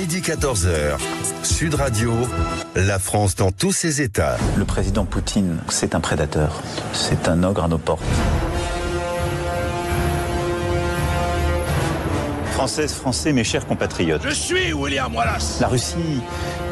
Midi 14h, Sud Radio, la France dans tous ses états. Le président Poutine, c'est un prédateur. C'est un ogre à nos portes. Françaises, Français, mes chers compatriotes. Je suis William Wallace. La Russie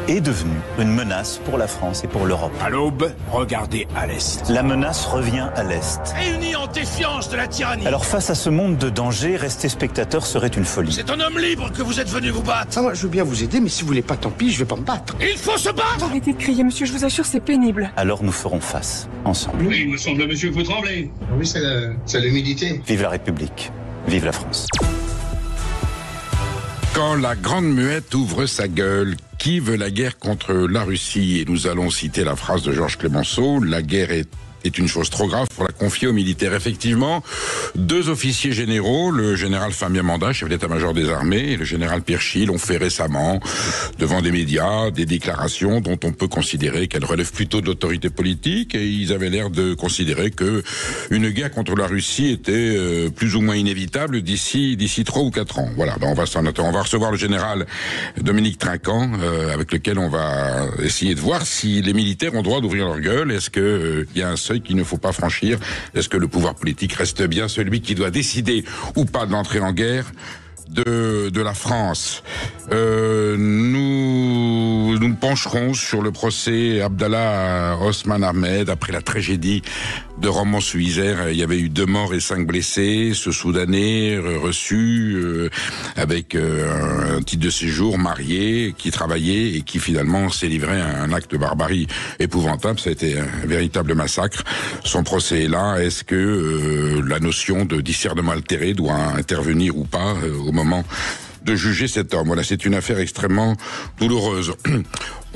est devenue une menace pour la France et pour l'Europe. À l'aube, regardez à l'Est. La menace revient à l'Est. Réunis en défiance de la tyrannie. Alors face à ce monde de danger, rester spectateur serait une folie. C'est un homme libre que vous êtes venu vous battre. Ah, moi, je veux bien vous aider, mais si vous voulez pas, tant pis, je vais pas me battre. Il faut se battre. Arrêtez de crier, monsieur, je vous assure, c'est pénible. Alors nous ferons face, ensemble. Oui, il me semble, monsieur, que vous tremblez. Oui, c'est l'humidité. Vive la République, vive la France. Quand la grande muette ouvre sa gueule, qui veut la guerre contre la Russie? Et nous allons citer la phrase de Georges Clemenceau, la guerre est une chose trop grave pour la confier aux militaires. Effectivement, deux officiers généraux, le général Fabien Mandat, chef d'état-major des armées, et le général Pierre Schill ont fait récemment, devant des médias, des déclarations dont on peut considérer qu'elles relèvent plutôt de l'autorité politique, et ils avaient l'air de considérer que une guerre contre la Russie était plus ou moins inévitable d'ici 3 ou 4 ans. Voilà, ben on va s'en attendre. On va recevoir le général Dominique Trinquant, avec lequel on va essayer de voir si les militaires ont droit d'ouvrir leur gueule. Est-ce que il y a un seuil qu'il ne faut pas franchir? Est-ce que le pouvoir politique reste bien celui qui doit décider ou pas de l'entrée en guerre de la France? Nous nous pencherons sur le procès Abdallah Osman Ahmed après la tragédie de Romans-sur-Isère. Il y avait eu 2 morts et 5 blessés. Ce Soudanais reçu avec un titre de séjour, marié, qui travaillait et qui finalement s'est livré à un acte de barbarie épouvantable. Ça a été un véritable massacre. Son procès est là. Est-ce que la notion de discernement altéré doit intervenir ou pas au moment de juger cet homme? Voilà, c'est une affaire extrêmement douloureuse.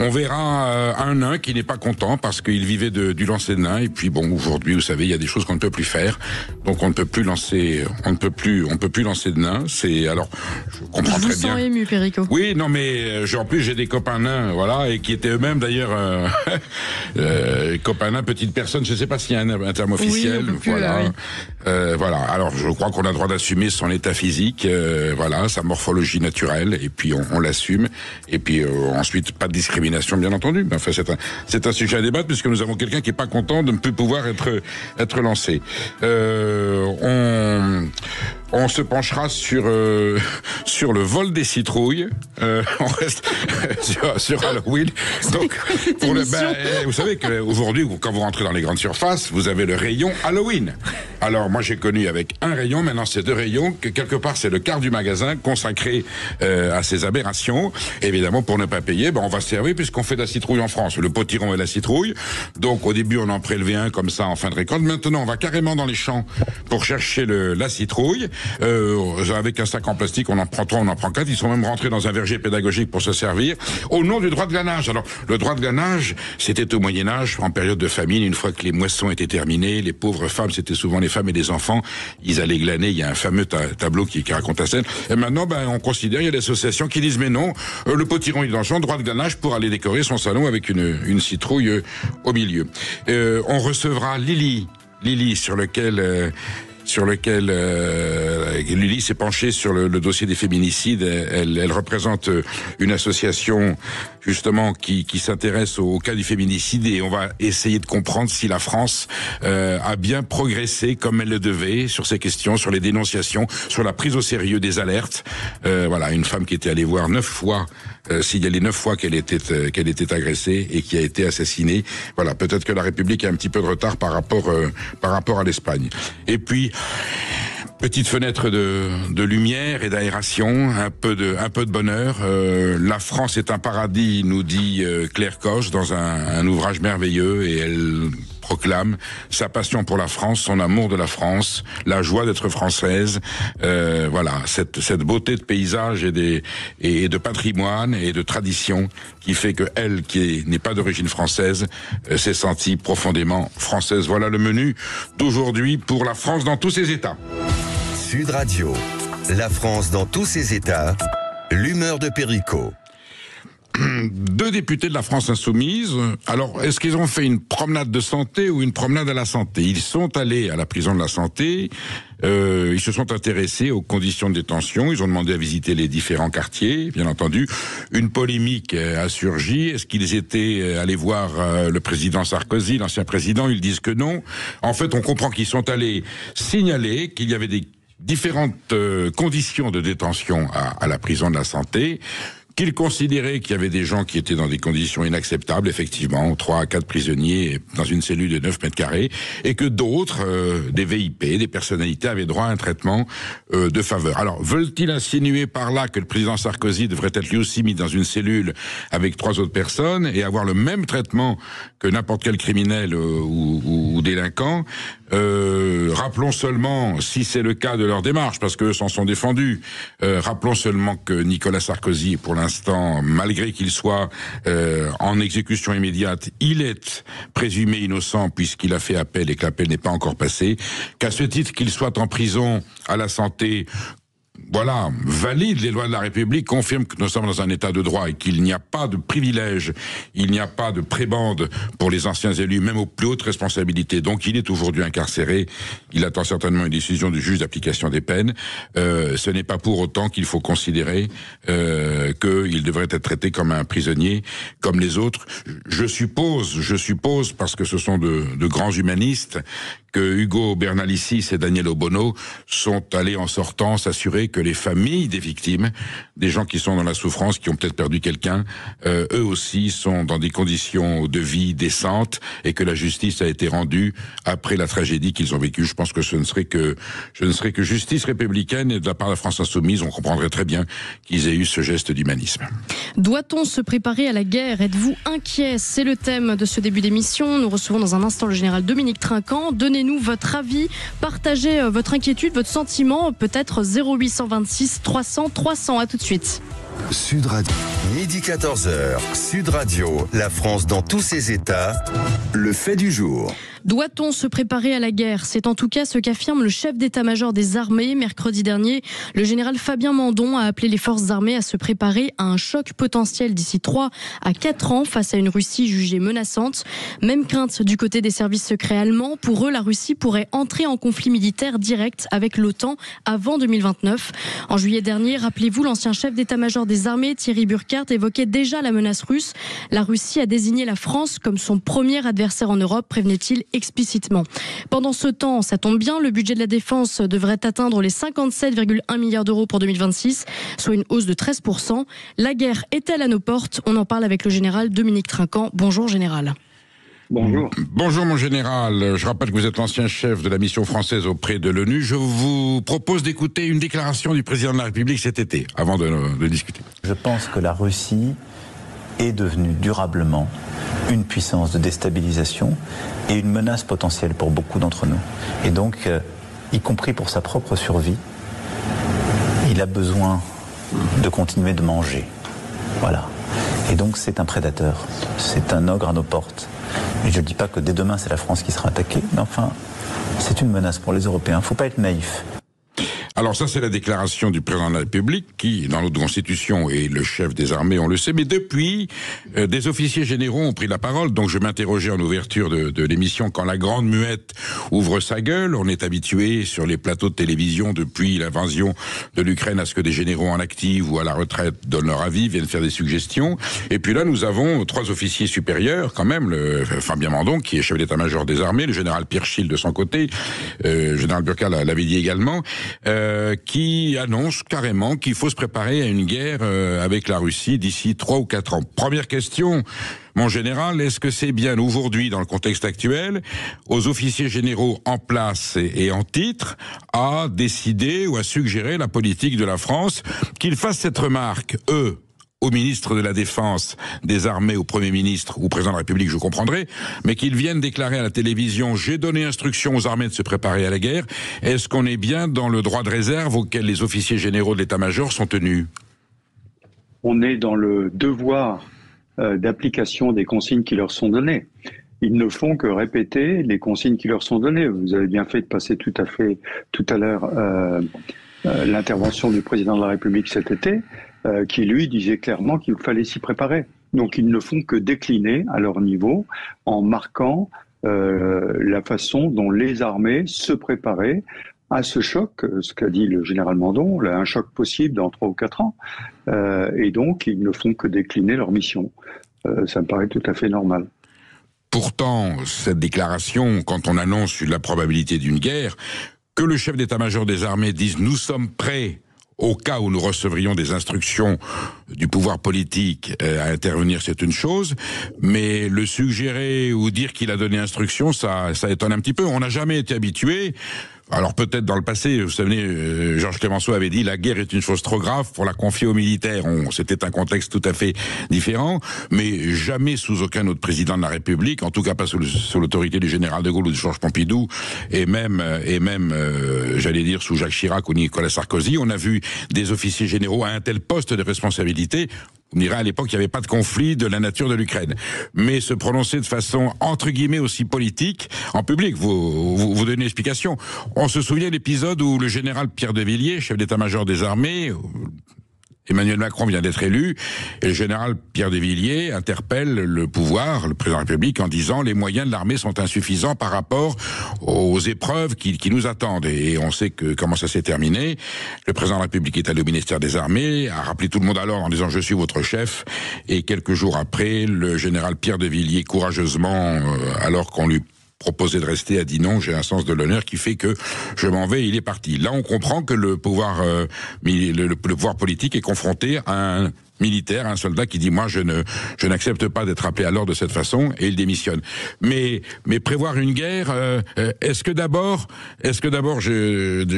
On verra un nain qui n'est pas content parce qu'il vivait du lancer de nain. Et puis bon, aujourd'hui, vous savez, il y a des choses qu'on ne peut plus faire. Donc on ne peut plus lancer de nain. C'est, alors, je comprends très bien. Je vous sens ému, Perico. Oui, non, mais en plus j'ai des copains nains, voilà, et qui étaient eux-mêmes d'ailleurs copains nains, petites personnes. Je ne sais pas s'il y a un terme officiel. Oui, voilà. Oui. Voilà. Alors, je crois qu'on a le droit d'assumer son état physique, voilà, sa morphologie naturelle, et puis on l'assume. Et puis ensuite, pas de discrimination, bien entendu. Mais enfin, c'est un sujet à débattre puisque nous avons quelqu'un qui est pas content de ne plus pouvoir être lancé. On se penchera sur le vol des citrouilles. On reste sur Halloween. Donc, vous savez qu'aujourd'hui, quand vous rentrez dans les grandes surfaces, vous avez le rayon Halloween. Alors, moi, j'ai connu avec un rayon, maintenant c'est 2 rayons, que quelque part, c'est le quart du magasin consacré à ces aberrations. Évidemment, pour ne pas payer, on va se servir puisqu'on fait de la citrouille en France. Le potiron et la citrouille. Donc, au début, on en prélevait un comme ça en fin de récolte. Maintenant, on va carrément dans les champs pour chercher la citrouille. Avec un sac en plastique, on en prend 3, on en prend 4. Ils sont même rentrés dans un verger pédagogique pour se servir au nom du droit de glanage. Alors, le droit de glanage, c'était au Moyen-Âge, en période de famine, une fois que les moissons étaient terminées, les pauvres femmes, c'était souvent les femmes et les enfants, ils allaient glaner. Il y a un fameux tableau qui raconte la scène. Et maintenant, on considère, il y a des associations qui disent, mais non, le potiron, il est dans le champ, droit de glanage pour aller décorer son salon avec une citrouille au milieu. On recevra Lily, sur lequel Lily s'est penchée sur le dossier des féminicides. Elle représente une association justement qui s'intéresse au cas du féminicide, et on va essayer de comprendre si la France a bien progressé comme elle le devait sur ces questions, sur les dénonciations, sur la prise au sérieux des alertes. Voilà, une femme qui était allée voir 9 fois, signalé 9 fois qu'elle était agressée et qui a été assassinée. Voilà, peut-être que la République a un petit peu de retard par rapport à l'Espagne. Et puis, petite fenêtre de lumière et d'aération, un peu de bonheur. La France est un paradis, nous dit Claire Koch dans un ouvrage merveilleux, et elle proclame sa passion pour la France, son amour de la France, la joie d'être française. Voilà, cette beauté de paysage et de patrimoine et de tradition qui fait que elle, qui n'est pas d'origine française, s'est sentie profondément française. Voilà le menu d'aujourd'hui pour la France dans tous ses états. Sud Radio, la France dans tous ses états, l'humeur de Perico. deux députés de la France Insoumise. Alors, est-ce qu'ils ont fait une promenade de santé ou une promenade à la santé? Ils sont allés à la prison de la Santé. Ils se sont intéressés aux conditions de détention. Ils ont demandé à visiter les différents quartiers, bien entendu. Une polémique a surgi. Est-ce qu'ils étaient allés voir le président Sarkozy, l'ancien président? Ils disent que non. En fait, on comprend qu'ils sont allés signaler qu'il y avait des différentes conditions de détention à la prison de la Santé, qu'ils considéraient qu'il y avait des gens qui étaient dans des conditions inacceptables, effectivement, 3 à 4 prisonniers dans une cellule de 9 mètres carrés, et que d'autres, des VIP, des personnalités, avaient droit à un traitement de faveur. Alors, veulent-ils insinuer par là que le président Sarkozy devrait être lui aussi mis dans une cellule avec 3 autres personnes et avoir le même traitement que n'importe quel criminel ou délinquant? Rappelons seulement, si c'est le cas de leur démarche, parce qu'eux s'en sont défendus, rappelons seulement que Nicolas Sarkozy, pour l'instant, malgré qu'il soit en exécution immédiate, il est présumé innocent puisqu'il a fait appel et que l'appel n'est pas encore passé, qu'à ce titre qu'il soit en prison à la Santé, voilà, valide les lois de la République, confirme que nous sommes dans un état de droit et qu'il n'y a pas de privilège, il n'y a pas de prébande pour les anciens élus, même aux plus hautes responsabilités. Donc il est aujourd'hui incarcéré, il attend certainement une décision du juge d'application des peines. Ce n'est pas pour autant qu'il faut considérer qu'il devrait être traité comme un prisonnier, comme les autres. Je suppose, parce que ce sont de grands humanistes, que Hugo Bernalicis et Daniel Obono sont allés en sortant s'assurer que les familles des victimes, des gens qui sont dans la souffrance, qui ont peut-être perdu quelqu'un, eux aussi sont dans des conditions de vie décentes et que la justice a été rendue après la tragédie qu'ils ont vécue. Je pense que je ne serait que justice républicaine et de la part de la France Insoumise, on comprendrait très bien qu'ils aient eu ce geste d'humanisme. Doit-on se préparer à la guerre? Êtes-vous inquiet? C'est le thème de ce début d'émission. Nous recevons dans un instant le général Dominique Trinquant. Donnez-nous votre avis, partagez votre inquiétude, votre sentiment, peut-être 0826 300 300. À tout de suite. Sud Radio, midi 14h, Sud Radio, la France dans tous ses états, le fait du jour. Doit-on se préparer à la guerre? C'est en tout cas ce qu'affirme le chef d'état-major des armées. Mercredi dernier, le général Fabien Mandon a appelé les forces armées à se préparer à un choc potentiel d'ici 3 à 4 ans face à une Russie jugée menaçante. Même crainte du côté des services secrets allemands. Pour eux, la Russie pourrait entrer en conflit militaire direct avec l'OTAN avant 2029. En juillet dernier, rappelez-vous, l'ancien chef d'état-major des armées, Thierry Burkhardt, évoquait déjà la menace russe. La Russie a désigné la France comme son premier adversaire en Europe, prévenait-il explicitement. Pendant ce temps, ça tombe bien, le budget de la défense devrait atteindre les 57,1 milliards d'euros pour 2026, soit une hausse de 13%. La guerre est-elle à nos portes? On en parle avec le général Dominique Trinquant. Bonjour général. Bonjour. Bonjour mon général, je rappelle que vous êtes l'ancien chef de la mission française auprès de l'ONU. Je vous propose d'écouter une déclaration du président de la République cet été, avant de discuter. Je pense que la Russie est devenue durablement une puissance de déstabilisation et une menace potentielle pour beaucoup d'entre nous. Et donc, y compris pour sa propre survie, il a besoin de continuer de manger. Voilà. Et donc c'est un prédateur, c'est un ogre à nos portes. Et je ne dis pas que dès demain c'est la France qui sera attaquée, mais enfin, c'est une menace pour les Européens. Il ne faut pas être naïf. Alors ça, c'est la déclaration du président de la République qui, dans notre Constitution, est le chef des armées, on le sait. Mais depuis, des officiers généraux ont pris la parole. Donc je m'interrogeais en ouverture de l'émission quand la grande muette ouvre sa gueule. On est habitué sur les plateaux de télévision depuis l'invasion de l'Ukraine à ce que des généraux en active ou à la retraite donnent leur avis, viennent faire des suggestions. Et puis là, nous avons 3 officiers supérieurs quand même. Le Fabien Mandon, qui est chef d'état-major des armées, le général Pierre Schild de son côté, le général Burkhardt l'avait dit également, qui annonce carrément qu'il faut se préparer à une guerre avec la Russie d'ici 3 ou 4 ans. Première question, mon général, est-ce que c'est bien aujourd'hui, dans le contexte actuel, aux officiers généraux en place et en titre, à décider ou à suggérer la politique de la France, qu'ils fassent cette remarque, eux, au ministre de la Défense, des Armées, au Premier ministre ou au Président de la République, je comprendrai, mais qu'ils viennent déclarer à la télévision « J'ai donné instruction aux armées de se préparer à la guerre », est-ce qu'on est bien dans le droit de réserve auquel les officiers généraux de l'état-major sont tenus? On est dans le devoir d'application des consignes qui leur sont données. Ils ne font que répéter les consignes qui leur sont données. Vous avez bien fait de passer tout à l'heure l'intervention du président de la République cet été, qui lui disait clairement qu'il fallait s'y préparer. Donc ils ne font que décliner à leur niveau en marquant la façon dont les armées se préparaient à ce choc, ce qu'a dit le général Mandon, un choc possible dans 3 ou 4 ans. Et donc ils ne font que décliner leur mission. Ça me paraît tout à fait normal. Pourtant, cette déclaration, quand on annonce la probabilité d'une guerre, que le chef d'état-major des armées dise « nous sommes prêts » au cas où nous recevrions des instructions du pouvoir politique à intervenir, c'est une chose, mais le suggérer ou dire qu'il a donné instruction, ça étonne un petit peu. On n'a jamais été habitué. Alors peut-être dans le passé, vous savez, Georges Clemenceau avait dit la guerre est une chose trop grave pour la confier aux militaires. C'était un contexte tout à fait différent, mais jamais sous aucun autre président de la République, en tout cas pas sous l'autorité du général de Gaulle ou de Georges Pompidou, et même, j'allais dire sous Jacques Chirac ou Nicolas Sarkozy, on a vu des officiers généraux à un tel poste de responsabilité. On dirait à l'époque qu'il n'y avait pas de conflit de la nature de l'Ukraine. Mais se prononcer de façon, entre guillemets, aussi politique, en public, vous donnez une explication. On se souvient de l'épisode où le général Pierre de Villiers, chef d'état-major des armées, Emmanuel Macron vient d'être élu, et le général Pierre de Villiers interpelle le pouvoir, le président de la République, en disant les moyens de l'armée sont insuffisants par rapport aux épreuves qui nous attendent. Et on sait comment ça s'est terminé. Le président de la République est allé au ministère des Armées, a rappelé tout le monde alors en disant je suis votre chef. Et quelques jours après, le général Pierre de Villiers, courageusement, alors qu'on lui proposé de rester, a dit non, j'ai un sens de l'honneur qui fait que je m'en vais, il est parti. Là, on comprend que le pouvoir politique est confronté à un militaire, un soldat qui dit moi je n'accepte pas d'être appelé à l'ordre de cette façon, et il démissionne. Mais prévoir une guerre, est-ce que d'abord,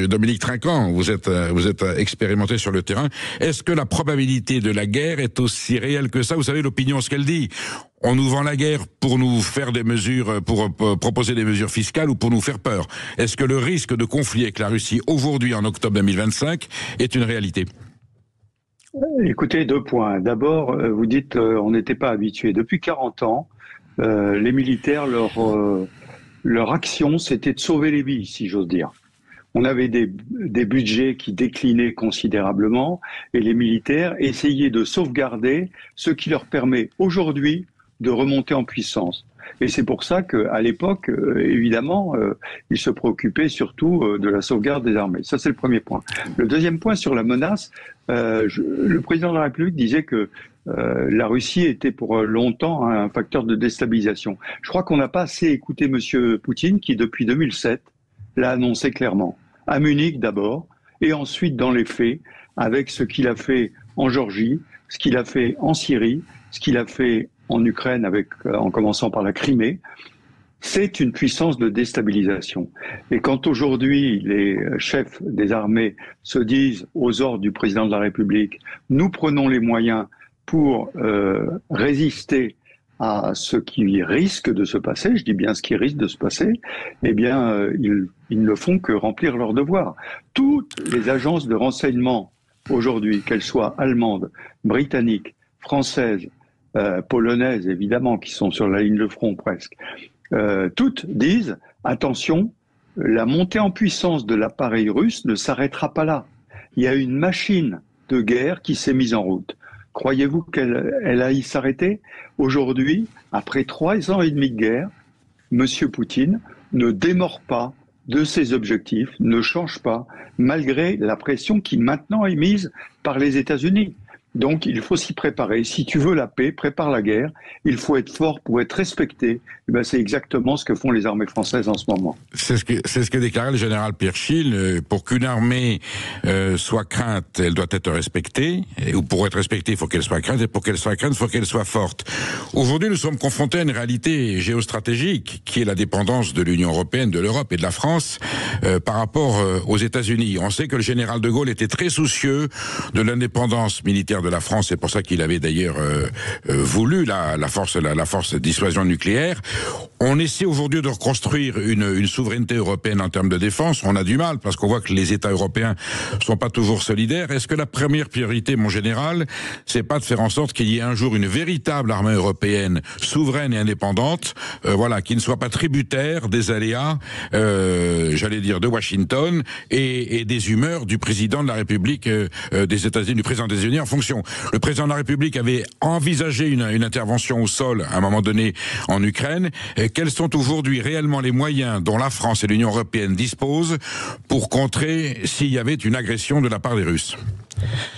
Dominique Trinquant, vous êtes expérimenté sur le terrain, est-ce que la probabilité de la guerre est aussi réelle que ça? Vous savez l'opinion, ce qu'elle dit. On nous vend la guerre pour nous faire des mesures, pour proposer des mesures fiscales ou pour nous faire peur. Est-ce que le risque de conflit avec la Russie aujourd'hui, en octobre 2025, est une réalité? Écoutez, 2 points. D'abord, vous dites on n'était pas habitué. Depuis 40 ans, les militaires, leur action, c'était de sauver les vies, si j'ose dire. On avait des budgets qui déclinaient considérablement et les militaires essayaient de sauvegarder ce qui leur permet aujourd'hui de remonter en puissance. Et c'est pour ça qu'à l'époque, évidemment, ils se préoccupaient surtout de la sauvegarde des armées. Ça, c'est le premier point. Le deuxième point sur la menace, le président de la République disait que la Russie était pour longtemps un facteur de déstabilisation. Je crois qu'on n'a pas assez écouté M. Poutine, qui depuis 2007 l'a annoncé clairement. À Munich d'abord, et ensuite dans les faits, avec ce qu'il a fait en Géorgie, ce qu'il a fait en Syrie, ce qu'il a fait en Ukraine, en commençant par la Crimée, c'est une puissance de déstabilisation. Et quand aujourd'hui les chefs des armées se disent aux ordres du président de la République, nous prenons les moyens pour résister à ce qui risque de se passer, je dis bien ce qui risque de se passer, eh bien ils ne font que remplir leur devoir. Toutes les agences de renseignement aujourd'hui, qu'elles soient allemandes, britanniques, françaises, polonaises évidemment, qui sont sur la ligne de front presque, toutes disent attention, la montée en puissance de l'appareil russe ne s'arrêtera pas là. Il y a une machine de guerre qui s'est mise en route. Croyez-vous qu'elle aille s'arrêter? Aujourd'hui, après 3 ans et demi de guerre, M. Poutine ne démord pas de ses objectifs, ne change pas, malgré la pression qui maintenant est mise par les États-Unis. Donc il faut s'y préparer. Si tu veux la paix, prépare la guerre. Il faut être fort pour être respecté. Et ben, c'est exactement ce que font les armées françaises en ce moment. C'est ce que déclarait le général Pierre Schill. Pour qu'une armée soit crainte, elle doit être respectée. Ou pour être respectée, il faut qu'elle soit crainte. Et pour qu'elle soit crainte, il faut qu'elle soit forte. Aujourd'hui, nous sommes confrontés à une réalité géostratégique qui est la dépendance de l'Union européenne, de l'Europe et de la France par rapport aux États-Unis. On sait que le général de Gaulle était très soucieux de l'indépendance militaire de la France, c'est pour ça qu'il avait d'ailleurs voulu la force de dissuasion nucléaire. On essaie aujourd'hui de reconstruire une souveraineté européenne en termes de défense. On a du mal parce qu'on voit que les États européens sont pas toujours solidaires. Est-ce que la première priorité, mon général, c'est pas de faire en sorte qu'il y ait un jour une véritable armée européenne souveraine et indépendante, qui ne soit pas tributaire des aléas, de Washington et des humeurs du président de la République des États-Unis, du président des États-Unis en fonction. Le président de la République avait envisagé une intervention au sol à un moment donné en Ukraine. Quels sont aujourd'hui réellement les moyens dont la France et l'Union européenne disposent pour contrer s'il y avait une agression de la part des Russes?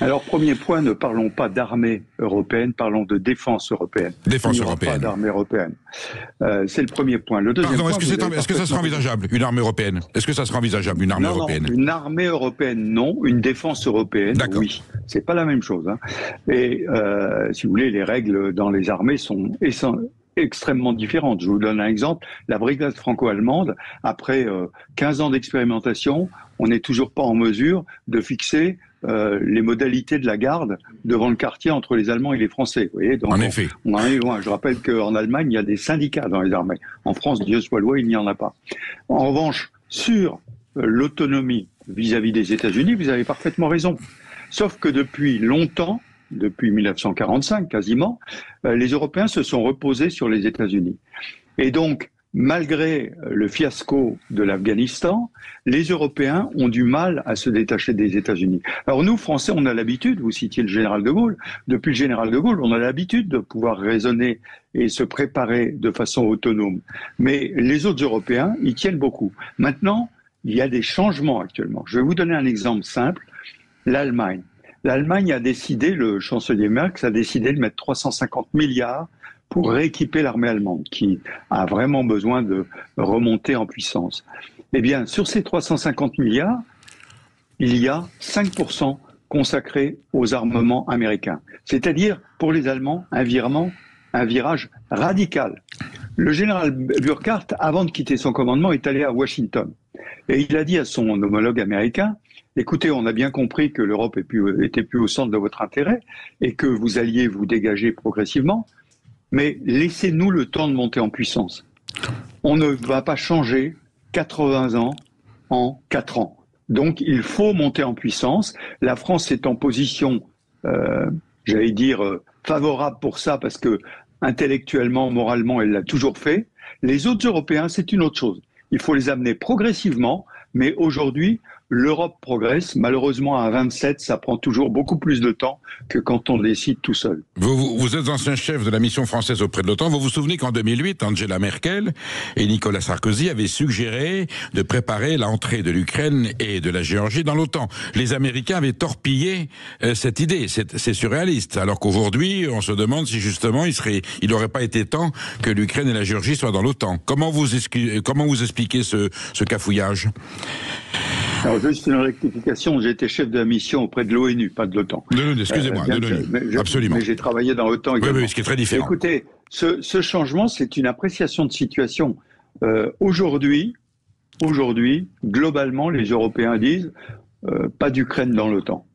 Alors, premier point, ne parlons pas d'armée européenne, parlons de défense européenne. Défense Il n'y aura européenne. pas d'armée européenne. C'est le premier point. Le deuxième Pardon, point, est-ce que ça sera envisageable, une armée européenne? Est-ce que ça sera envisageable, une armée européenne? Non, une armée européenne, non. Une défense européenne, oui. C'est pas la même chose. Et si vous voulez, les règles dans les armées sont extrêmement différentes. Je vous donne un exemple. La brigade franco-allemande, après 15 ans d'expérimentation, on n'est toujours pas en mesure de fixer les modalités de la garde devant le quartier entre les Allemands et les Français. Vous voyez, donc en effet. On en est loin. Je rappelle qu'en Allemagne, il y a des syndicats dans les armées. En France, Dieu soit loué, il n'y en a pas. En revanche, sur l'autonomie vis-à-vis des États-Unis, vous avez parfaitement raison. Sauf que depuis longtemps, depuis 1945 quasiment, les Européens se sont reposés sur les États-Unis. Et donc, malgré le fiasco de l'Afghanistan, les Européens ont du mal à se détacher des États-Unis. Alors nous, Français, on a l'habitude, vous citiez le général de Gaulle, depuis le général de Gaulle, on a l'habitude de pouvoir raisonner et se préparer de façon autonome. Mais les autres Européens, ils tiennent beaucoup. Maintenant, il y a des changements actuellement. Je vais vous donner un exemple simple. L'Allemagne. L'Allemagne a décidé, le chancelier Merkel a décidé de mettre 350 milliards pour rééquiper l'armée allemande, qui a vraiment besoin de remonter en puissance. Eh bien, sur ces 350 milliards, il y a 5% consacrés aux armements américains. C'est-à-dire, pour les Allemands, un virage radical. Le général Burkhardt, avant de quitter son commandement, est allé à Washington. Et il a dit à son homologue américain, écoutez, on a bien compris que l'Europe était plus au centre de votre intérêt et que vous alliez vous dégager progressivement, mais laissez-nous le temps de monter en puissance. On ne va pas changer 80 ans en 4 ans. Donc, il faut monter en puissance. La France est en position, favorable pour ça, parce que intellectuellement, moralement, elle l'a toujours fait. Les autres Européens, c'est une autre chose. Il faut les amener progressivement, mais aujourd'hui, l'Europe progresse. Malheureusement, à 27, ça prend toujours beaucoup plus de temps que quand on décide tout seul. Vous êtes ancien chef de la mission française auprès de l'OTAN. Vous vous souvenez qu'en 2008, Angela Merkel et Nicolas Sarkozy avaient suggéré de préparer l'entrée de l'Ukraine et de la Géorgie dans l'OTAN. Les Américains avaient torpillé cette idée. C'est surréaliste. Alors qu'aujourd'hui, on se demande si justement il n'aurait pas été temps que l'Ukraine et la Géorgie soient dans l'OTAN. Comment vous expliquez ce cafouillage? Alors, juste une rectification, j'ai été chef de la mission auprès de l'ONU, pas de l'OTAN. De l'ONU, excusez-moi, de l'ONU, absolument. Mais j'ai travaillé dans l'OTAN également. Oui, ce qui est très différent. Écoutez, ce changement, c'est une appréciation de situation. Aujourd'hui, globalement, les Européens disent pas d'Ukraine dans l'OTAN.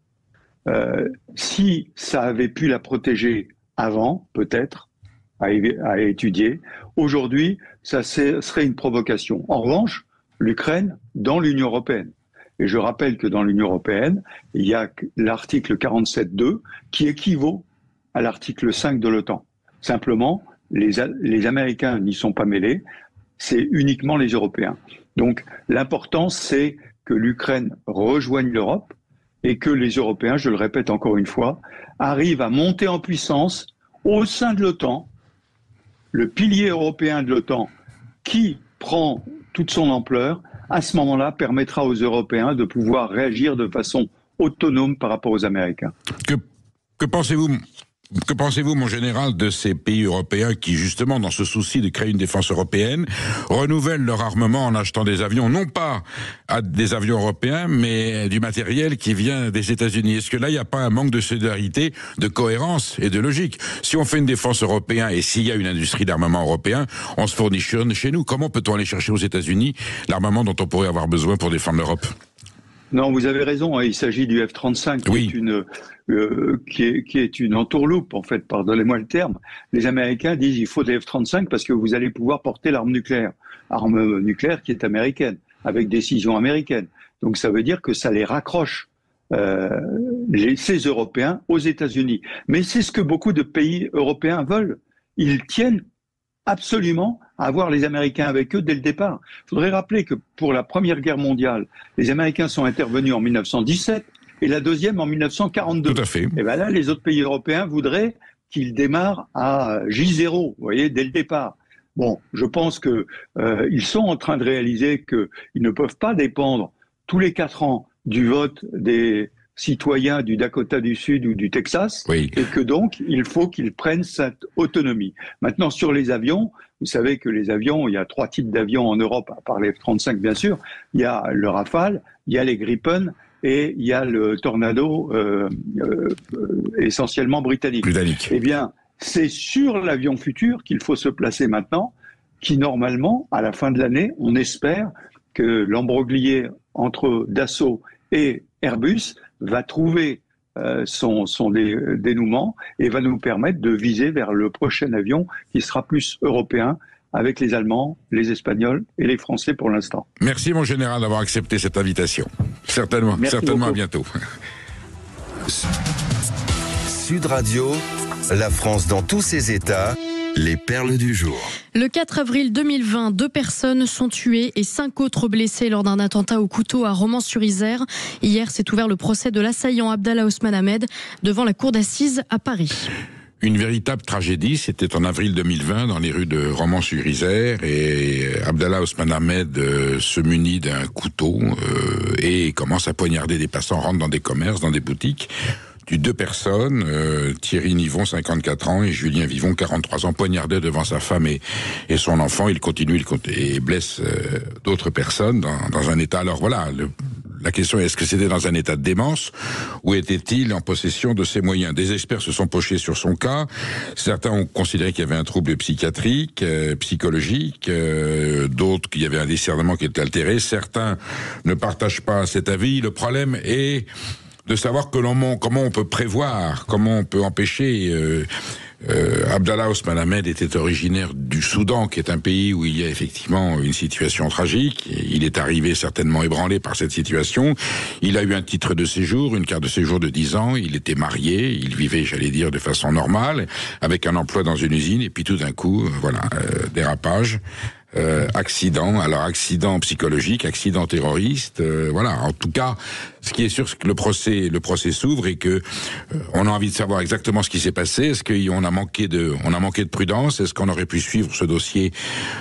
Si ça avait pu la protéger avant, peut-être, à étudier, aujourd'hui, ça serait une provocation. En revanche, l'Ukraine dans l'Union européenne. Et je rappelle que dans l'Union européenne, il y a l'article 47.2 qui équivaut à l'article 5 de l'OTAN. Simplement, les Américains n'y sont pas mêlés, c'est uniquement les Européens. Donc l'important, c'est que l'Ukraine rejoigne l'Europe et que les Européens, je le répète encore une fois, arrivent à monter en puissance au sein de l'OTAN, le pilier européen de l'OTAN qui prend toute son ampleur, à ce moment-là, permettra aux Européens de pouvoir réagir de façon autonome par rapport aux Américains. Que pensez-vous, mon général, de ces pays européens qui, justement, dans ce souci de créer une défense européenne, renouvellent leur armement en achetant des avions, non pas des avions européens, mais du matériel qui vient des États-Unis? Est-ce que là, il n'y a pas un manque de solidarité, de cohérence et de logique? Si on fait une défense européenne et s'il y a une industrie d'armement européen, on se fournit chez nous. Comment peut-on aller chercher aux États-Unis l'armement dont on pourrait avoir besoin pour défendre l'Europe? Non, vous avez raison. Il s'agit du F-35 qui est une entourloupe, en fait, pardonnez-moi le terme. Les Américains disent il faut des F-35 parce que vous allez pouvoir porter l'arme nucléaire qui est américaine, avec décision américaine. Donc ça veut dire que ça les raccroche, ces Européens, aux États-Unis. Mais c'est ce que beaucoup de pays européens veulent. Ils tiennent absolument à avoir les Américains avec eux dès le départ. Il faudrait rappeler que pour la Première Guerre mondiale, les Américains sont intervenus en 1917 et la deuxième en 1942. Tout à fait. Et bien là, les autres pays européens voudraient qu'ils démarrent à J0, vous voyez, dès le départ. Bon, je pense que ils sont en train de réaliser qu'ils ne peuvent pas dépendre tous les 4 ans du vote des citoyens du Dakota du Sud ou du Texas, oui. Et que donc, il faut qu'ils prennent cette autonomie. Maintenant, sur les avions, vous savez que les avions, il y a 3 types d'avions en Europe, à part les F-35 bien sûr. Il y a le Rafale, il y a les Gripen et il y a le Tornado essentiellement britannique. Eh bien, c'est sur l'avion futur qu'il faut se placer maintenant, qui normalement, à la fin de l'année, on espère que l'embroglier entre Dassault et Airbus va trouver son dénouement et va nous permettre de viser vers le prochain avion qui sera plus européen, avec les Allemands, les Espagnols et les Français pour l'instant. Merci mon général d'avoir accepté cette invitation. Certainement à bientôt. Sud Radio, la France dans tous ses états, les perles du jour. Le 4 avril 2020, 2 personnes sont tuées et 5 autres blessées lors d'un attentat au couteau à Romans-sur-Isère. Hier, s'est ouvert le procès de l'assaillant Abdallah Ousmane Ahmed devant la cour d'assises à Paris. Une véritable tragédie, c'était en avril 2020 dans les rues de Romans-sur-Isère et Abdallah Ousmane Ahmed se munit d'un couteau et commence à poignarder des passants, rentre dans des commerces, dans des boutiques. Tue 2 personnes, Thierry Nivon, 54 ans, et Julien Vivon, 43 ans, poignardés devant sa femme et son enfant. Il continue et blesse d'autres personnes dans un état. Alors voilà, la question est, est-ce que c'était dans un état de démence ou était-il en possession de ses moyens? Des experts se sont penchés sur son cas. Certains ont considéré qu'il y avait un trouble psychiatrique, psychologique, d'autres qu'il y avait un discernement qui était altéré. Certains ne partagent pas cet avis. Le problème est de savoir comment on peut prévoir, comment on peut empêcher. Abdallah Ousmane Ahmed était originaire du Soudan, qui est un pays où il y a effectivement une situation tragique. Il est arrivé certainement ébranlé par cette situation. Il a eu un titre de séjour, une carte de séjour de 10 ans. Il était marié, il vivait, j'allais dire, de façon normale, avec un emploi dans une usine. Et puis tout d'un coup, dérapage. Accident psychologique, accident terroriste, voilà. En tout cas, ce qui est sûr, c'est que le procès s'ouvre et que on a envie de savoir exactement ce qui s'est passé. Est-ce qu'on a manqué de prudence? Est-ce qu'on aurait pu suivre ce dossier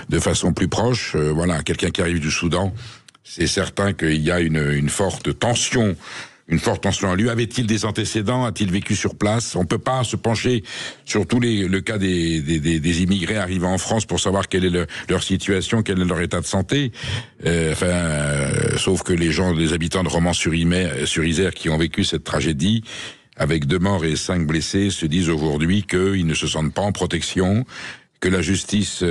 de façon plus proche? Voilà, quelqu'un qui arrive du Soudan, c'est certain qu'il y a une forte tension. Une forte tension. Lui, avait-il des antécédents? A-t-il vécu sur place? On peut pas se pencher sur le cas des immigrés arrivant en France pour savoir quelle est leur situation, quel est leur état de santé. Sauf que les habitants de Romans-sur-Isère qui ont vécu cette tragédie, avec 2 morts et 5 blessés, se disent aujourd'hui qu'ils ne se sentent pas en protection, que la justice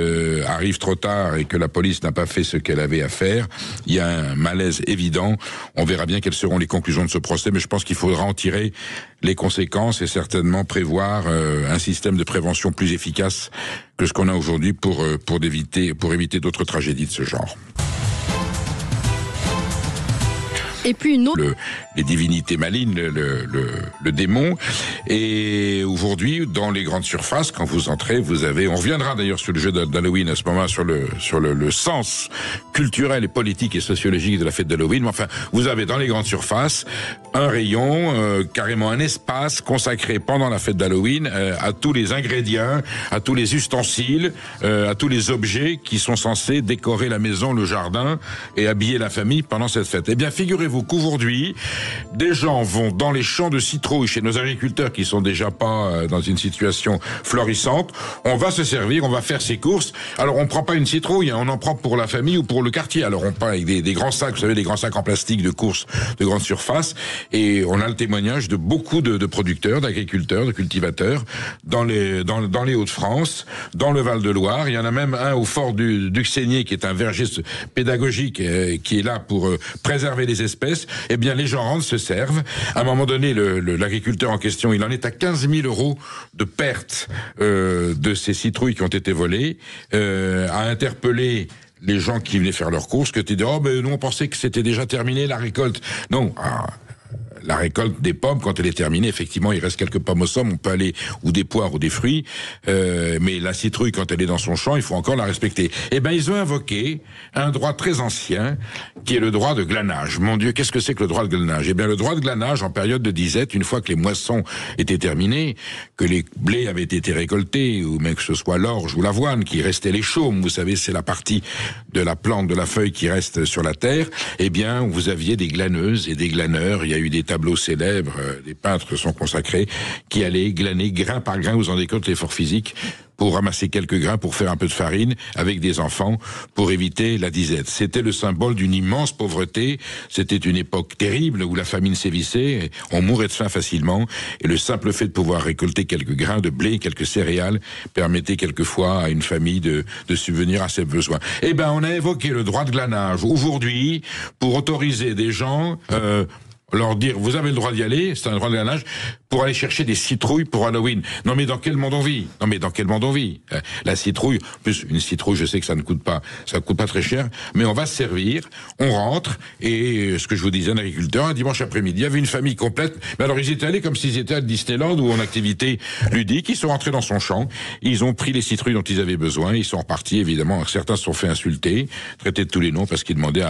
arrive trop tard et que la police n'a pas fait ce qu'elle avait à faire. Il y a un malaise évident. On verra bien quelles seront les conclusions de ce procès, mais je pense qu'il faudra en tirer les conséquences et certainement prévoir un système de prévention plus efficace que ce qu'on a aujourd'hui pour éviter d'autres tragédies de ce genre. Et puis une autre... Les divinités malignes, le démon. Et aujourd'hui, dans les grandes surfaces, quand vous entrez, on reviendra d'ailleurs sur le jeu d'Halloween à ce moment, sur le sens culturel et politique et sociologique de la fête d'Halloween. Mais enfin, vous avez dans les grandes surfaces un rayon, carrément un espace consacré pendant la fête d'Halloween à tous les ingrédients, à tous les ustensiles, à tous les objets qui sont censés décorer la maison, le jardin et habiller la famille pendant cette fête. Eh bien, figurez-vous qu'aujourd'hui, des gens vont dans les champs de citrouilles chez nos agriculteurs qui sont déjà pas dans une situation florissante, on va se servir, on va faire ses courses. Alors on prend pas une citrouille, on en prend pour la famille ou pour le quartier. Alors on prend avec des grands sacs, vous savez, des grands sacs en plastique de courses de grande surface, et on a le témoignage de beaucoup de producteurs, d'agriculteurs, de cultivateurs dans les Hauts-de-France, dans le Val-de-Loire. Il y en a même un au fort du Duxaigné qui est un verger pédagogique qui est là pour préserver les espèces. Eh bien, les gens rentrent, se servent. À un moment donné, l'agriculteur en question, il en est à 15 000 € de perte de ces citrouilles qui ont été volées, a interpellé les gens qui venaient faire leurs courses, qui étaient dit, oh, ben, nous, on pensait que c'était déjà terminé, la récolte. Non. La récolte des pommes, quand elle est terminée, effectivement, il reste quelques pommes au somme, on peut aller, ou des poires ou des fruits, mais la citrouille, quand elle est dans son champ, il faut encore la respecter. Eh ben, ils ont invoqué un droit très ancien, qui est le droit de glanage. Mon Dieu, qu'est-ce que c'est que le droit de glanage? Eh bien, le droit de glanage, en période de disette, une fois que les moissons étaient terminées, que les blés avaient été récoltés, ou même que ce soit l'orge ou l'avoine, qui restait les chaumes, vous savez, c'est la partie de la plante, de la feuille qui reste sur la terre, eh bien, vous aviez des glaneuses et des glaneurs. Il y a eu des tableaux célèbres, des peintres sont consacrés, qui allaient glaner grain par grain, vous en rendez compte l'effort physique, pour ramasser quelques grains, pour faire un peu de farine, avec des enfants, pour éviter la disette. C'était le symbole d'une immense pauvreté, c'était une époque terrible où la famine sévissait, on mourait de faim facilement, et le simple fait de pouvoir récolter quelques grains de blé, quelques céréales, permettait quelquefois à une famille de subvenir à ses besoins. Eh ben, on a évoqué le droit de glanage aujourd'hui, pour autoriser des gens, leur dire, vous avez le droit d'y aller, c'est un droit de glanage, pour aller chercher des citrouilles pour Halloween. Non mais dans quel monde on vit? La citrouille, en plus une citrouille, je sais que ça coûte pas très cher, mais on va se servir, on rentre, et ce que je vous disais, un agriculteur, un dimanche après-midi, il y avait une famille complète, mais alors ils étaient allés comme s'ils étaient à Disneyland ou en activité ludique, ils sont rentrés dans son champ, ils ont pris les citrouilles dont ils avaient besoin, ils sont repartis, évidemment, certains se sont fait insulter, traités de tous les noms parce qu'ils demandaient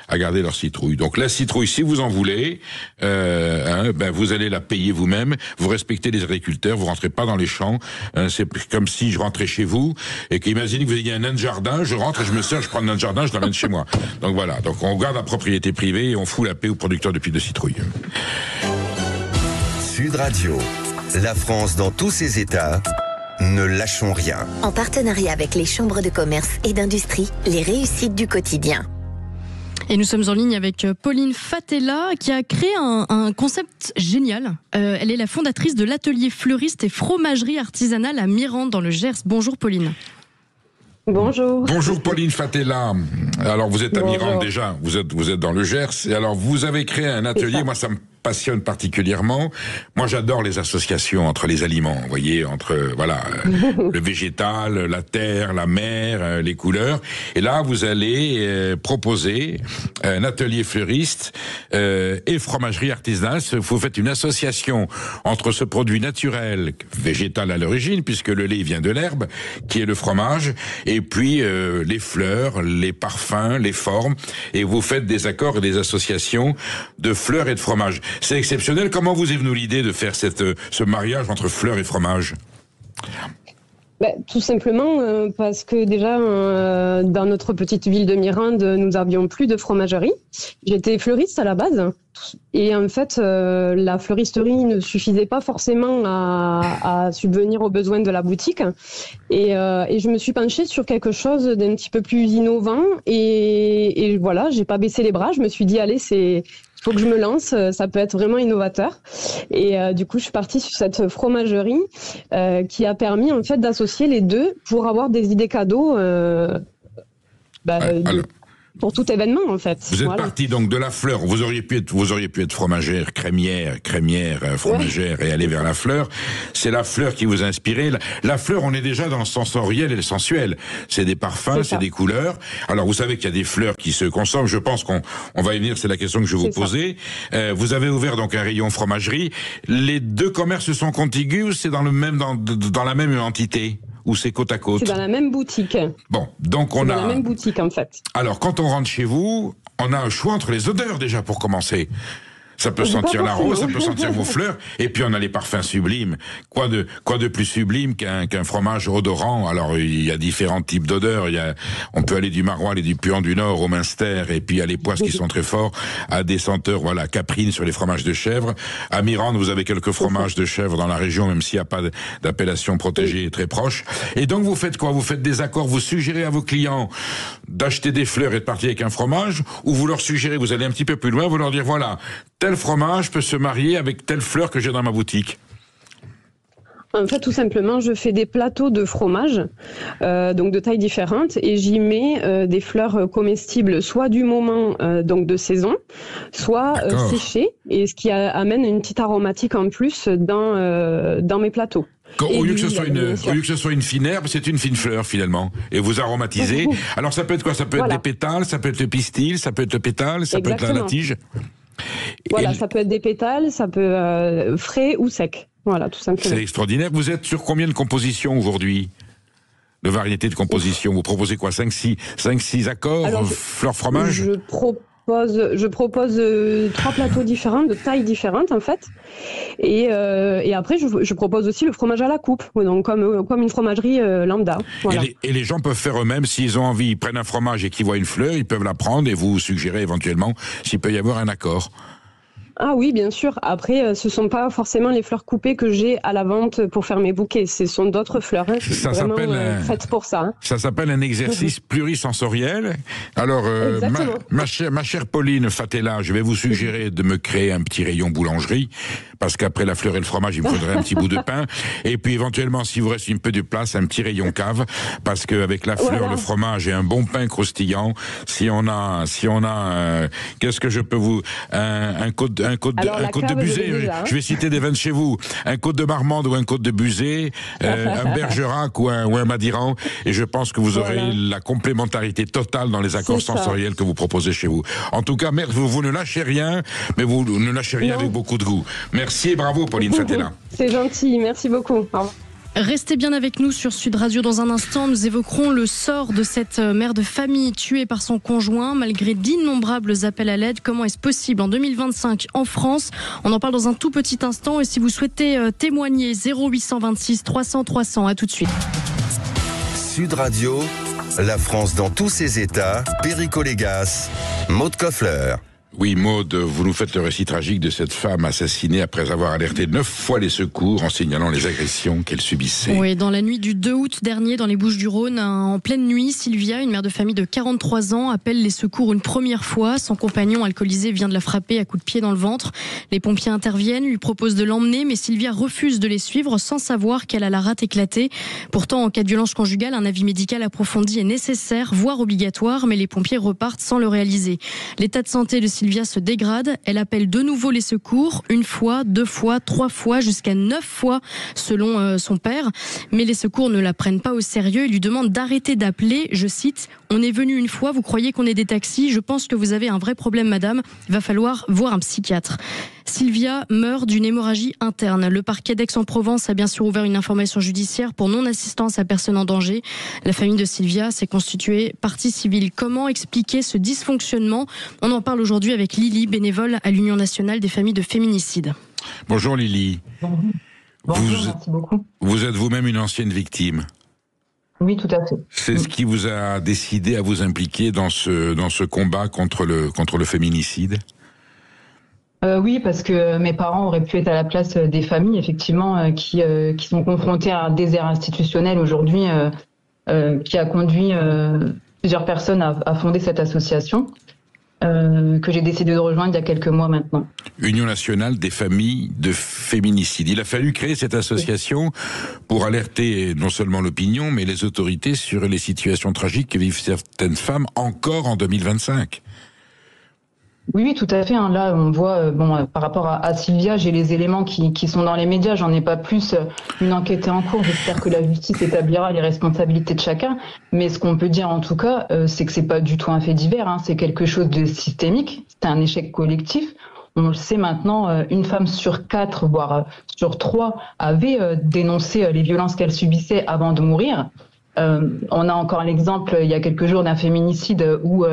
à garder leur citrouille. Donc la citrouille, si vous en voulez, ben vous allez la payer vous-même, vous respectez les agriculteurs, vous rentrez pas dans les champs, c'est comme si je rentrais chez vous, et qu'imaginez que vous ayez un nain de jardin, je rentre et je me sers, je prends le nain de jardin, je l'amène chez moi. Donc voilà, donc on garde la propriété privée et on fout la paix aux producteurs de pieds de citrouille. Sud Radio, la France dans tous ses états, ne lâchons rien. En partenariat avec les chambres de commerce et d'industrie, les réussites du quotidien. Et nous sommes en ligne avec Pauline Fatella qui a créé un concept génial. Elle est la fondatrice de l'atelier fleuriste et fromagerie artisanale à Mirande dans le Gers. Bonjour Pauline. Bonjour. Bonjour Pauline Fatella. Alors vous êtes à Mirande déjà, vous êtes dans le Gers. Et alors vous avez créé un atelier, moi ça me passionne particulièrement. Moi, j'adore les associations entre les aliments, vous voyez, entre, voilà, le végétal, la terre, la mer, les couleurs. Et là, vous allez proposer un atelier fleuriste et fromagerie artisanale. Vous faites une association entre ce produit naturel, végétal à l'origine, puisque le lait vient de l'herbe, qui est le fromage, et puis les fleurs, les parfums, les formes, et vous faites des accords et des associations de fleurs et de fromage. C'est exceptionnel. Comment vous est venue l'idée de faire ce mariage entre fleurs et fromage ? Tout simplement parce que déjà, dans notre petite ville de Mirande, nous n'avions plus de fromagerie. J'étais fleuriste à la base. Et en fait, la fleuristerie ne suffisait pas forcément à subvenir aux besoins de la boutique. Et je me suis penchée sur quelque chose d'un petit peu plus innovant. Et voilà, j'ai pas baissé les bras. Je me suis dit, allez, faut que je me lance, ça peut être vraiment innovateur. Et du coup, je suis partie sur cette fromagerie qui a permis en fait d'associer les deux pour avoir des idées cadeaux pour tout événement en fait. Vous êtes parti donc de la fleur. Vous auriez pu être fromagère, crémière, fromagère et aller vers la fleur. C'est la fleur qui vous a inspiré. La fleur, on est déjà dans le sensoriel et le sensuel. C'est des parfums, c'est des couleurs. Alors vous savez qu'il y a des fleurs qui se consomment. Je pense qu'on va y venir. C'est la question que je vais vous poser. Vous avez ouvert donc un rayon fromagerie. Les deux commerces sont contigus ou c'est dans la même entité? Ou c'est côte à côte? C'est dans la même boutique. Bon, donc on a... dans la même boutique, en fait. Alors, quand on rentre chez vous, on a un choix entre les odeurs, déjà, pour commencer. Ça peut sentir la rose, ça peut sentir vos fleurs, et puis on a les parfums sublimes. Quoi de plus sublime qu'un fromage odorant? Alors il y a différents types d'odeurs. On peut aller du maroilles et du puant du Nord au Munster, et puis à les poisses qui sont très forts, à des senteurs, voilà, caprines sur les fromages de chèvre. À Mirande, vous avez quelques fromages de chèvre dans la région, même s'il n'y a pas d'appellation protégée très proche. Et donc vous faites quoi? Vous faites des accords, vous suggérez à vos clients d'acheter des fleurs et de partir avec un fromage, ou vous leur suggérez, vous allez un petit peu plus loin, vous leur dire voilà, tel fromage peut se marier avec telle fleur que j'ai dans ma boutique? En fait, tout simplement, je fais des plateaux de fromage, donc de tailles différentes, et j'y mets des fleurs comestibles, soit du moment, donc de saison, soit séchées, et ce qui amène une petite aromatique en plus dans mes plateaux. Au lieu que ce soit une fine herbe, c'est une fine fleur finalement. Et vous aromatisez. Alors ça peut être quoi? Ça peut être des pétales, ça peut être le pistil, ça peut être le pétale, ça peut être la tige. Voilà, ça peut être des pétales, ça peut frais ou sec. Voilà, tout simplement. C'est extraordinaire. Vous êtes sur combien de compositions aujourd'hui? De variétés de compositions? Vous proposez quoi? 5-6 accords? Alors, fleurs fromage? Je propose 3 plateaux différents, de tailles différentes en fait. Et après, je propose aussi le fromage à la coupe, donc comme une fromagerie lambda. Voilà. Et les gens peuvent faire eux-mêmes, s'ils ont envie, ils prennent un fromage et qu'ils voient une fleur, ils peuvent la prendre et vous suggérez éventuellement s'il peut y avoir un accord. Ah oui, bien sûr. Après, ce sont pas forcément les fleurs coupées que j'ai à la vente pour faire mes bouquets. Ce sont d'autres fleurs. Hein. Ça s'appelle faites pour ça. Hein. Ça s'appelle un exercice plurisensoriel. Alors, ma chère Pauline Fatella, je vais vous suggérer de me créer un petit rayon boulangerie, parce qu'après la fleur et le fromage, il me faudrait un petit bout de pain. Et puis éventuellement, s'il vous reste un peu de place, un petit rayon cave, parce qu'avec la fleur, le fromage et un bon pain croustillant, si on a, qu'est-ce que je peux vous, un côte de Buzet, je vais citer des vins de chez vous, un côte de Marmande ou un côte de Buzet, un Bergerac ou un Madiran, et je pense que vous aurez la complémentarité totale dans les accords sensoriels que vous proposez chez vous. En tout cas, vous ne lâchez rien, mais vous ne lâchez rien avec beaucoup de goût. Merci et bravo, Pauline Fatella. C'est gentil, merci beaucoup. Au revoir. Restez bien avec nous sur Sud Radio. Dans un instant, nous évoquerons le sort de cette mère de famille tuée par son conjoint malgré d'innombrables appels à l'aide. Comment est-ce possible en 2025 en France? On en parle dans un tout petit instant. Et si vous souhaitez témoigner, 0826 300 300. À tout de suite. Sud Radio, la France dans tous ses états. Perico Légas, Maud Koffler. Oui, Maud, vous nous faites le récit tragique de cette femme assassinée après avoir alerté 9 fois les secours en signalant les agressions qu'elle subissait. Oui, dans la nuit du 2 août dernier, dans les Bouches-du-Rhône, en pleine nuit, Sylvia, une mère de famille de 43 ans, appelle les secours une première fois. Son compagnon alcoolisé vient de la frapper à coups de pied dans le ventre. Les pompiers interviennent, lui proposent de l'emmener, mais Sylvia refuse de les suivre sans savoir qu'elle a la rate éclatée. Pourtant, en cas de violence conjugale, un avis médical approfondi est nécessaire, voire obligatoire, mais les pompiers repartent sans le réaliser. L'état de santé de Sylvia se dégrade. Elle appelle de nouveau les secours, 1 fois, 2 fois, 3 fois, jusqu'à 9 fois, selon son père. Mais les secours ne la prennent pas au sérieux. Ils lui demandent d'arrêter d'appeler. Je cite, « On est venu 1 fois, vous croyez qu'on est des taxis? Je pense que vous avez un vrai problème, madame. Il va falloir voir un psychiatre. » Sylvia meurt d'une hémorragie interne. Le parquet d'Aix-en-Provence a bien sûr ouvert une information judiciaire pour non-assistance à personne en danger. La famille de Sylvia s'est constituée partie civile. Comment expliquer ce dysfonctionnement? On en parle aujourd'hui avec Lily, bénévole à l'Union nationale des familles de féminicides. Bonjour Lily. Bonjour, merci beaucoup. Vous êtes vous-même une ancienne victime. Oui, tout à fait. C'est ce qui vous a décidé à vous impliquer dans ce combat contre le féminicide? Oui, parce que mes parents auraient pu être à la place des familles, effectivement, qui sont confrontées à un désert institutionnel aujourd'hui, qui a conduit plusieurs personnes à fonder cette association, que j'ai décidé de rejoindre il y a quelques mois maintenant. Union nationale des familles de féminicides. Il a fallu créer cette association pour alerter non seulement l'opinion, mais les autorités sur les situations tragiques que vivent certaines femmes encore en 2025. Oui, tout à fait. Hein. Là, on voit, par rapport à Sylvia, j'ai les éléments qui sont dans les médias. J'en ai pas plus. Une enquête est en cours. J'espère que la justice établira les responsabilités de chacun. Mais ce qu'on peut dire, en tout cas, c'est que c'est pas du tout un fait divers. Hein. C'est quelque chose de systémique. C'est un échec collectif. On le sait maintenant, 1 femme sur 4, voire sur 3, avait dénoncé les violences qu'elle subissait avant de mourir. On a encore l'exemple, il y a quelques jours, d'un féminicide où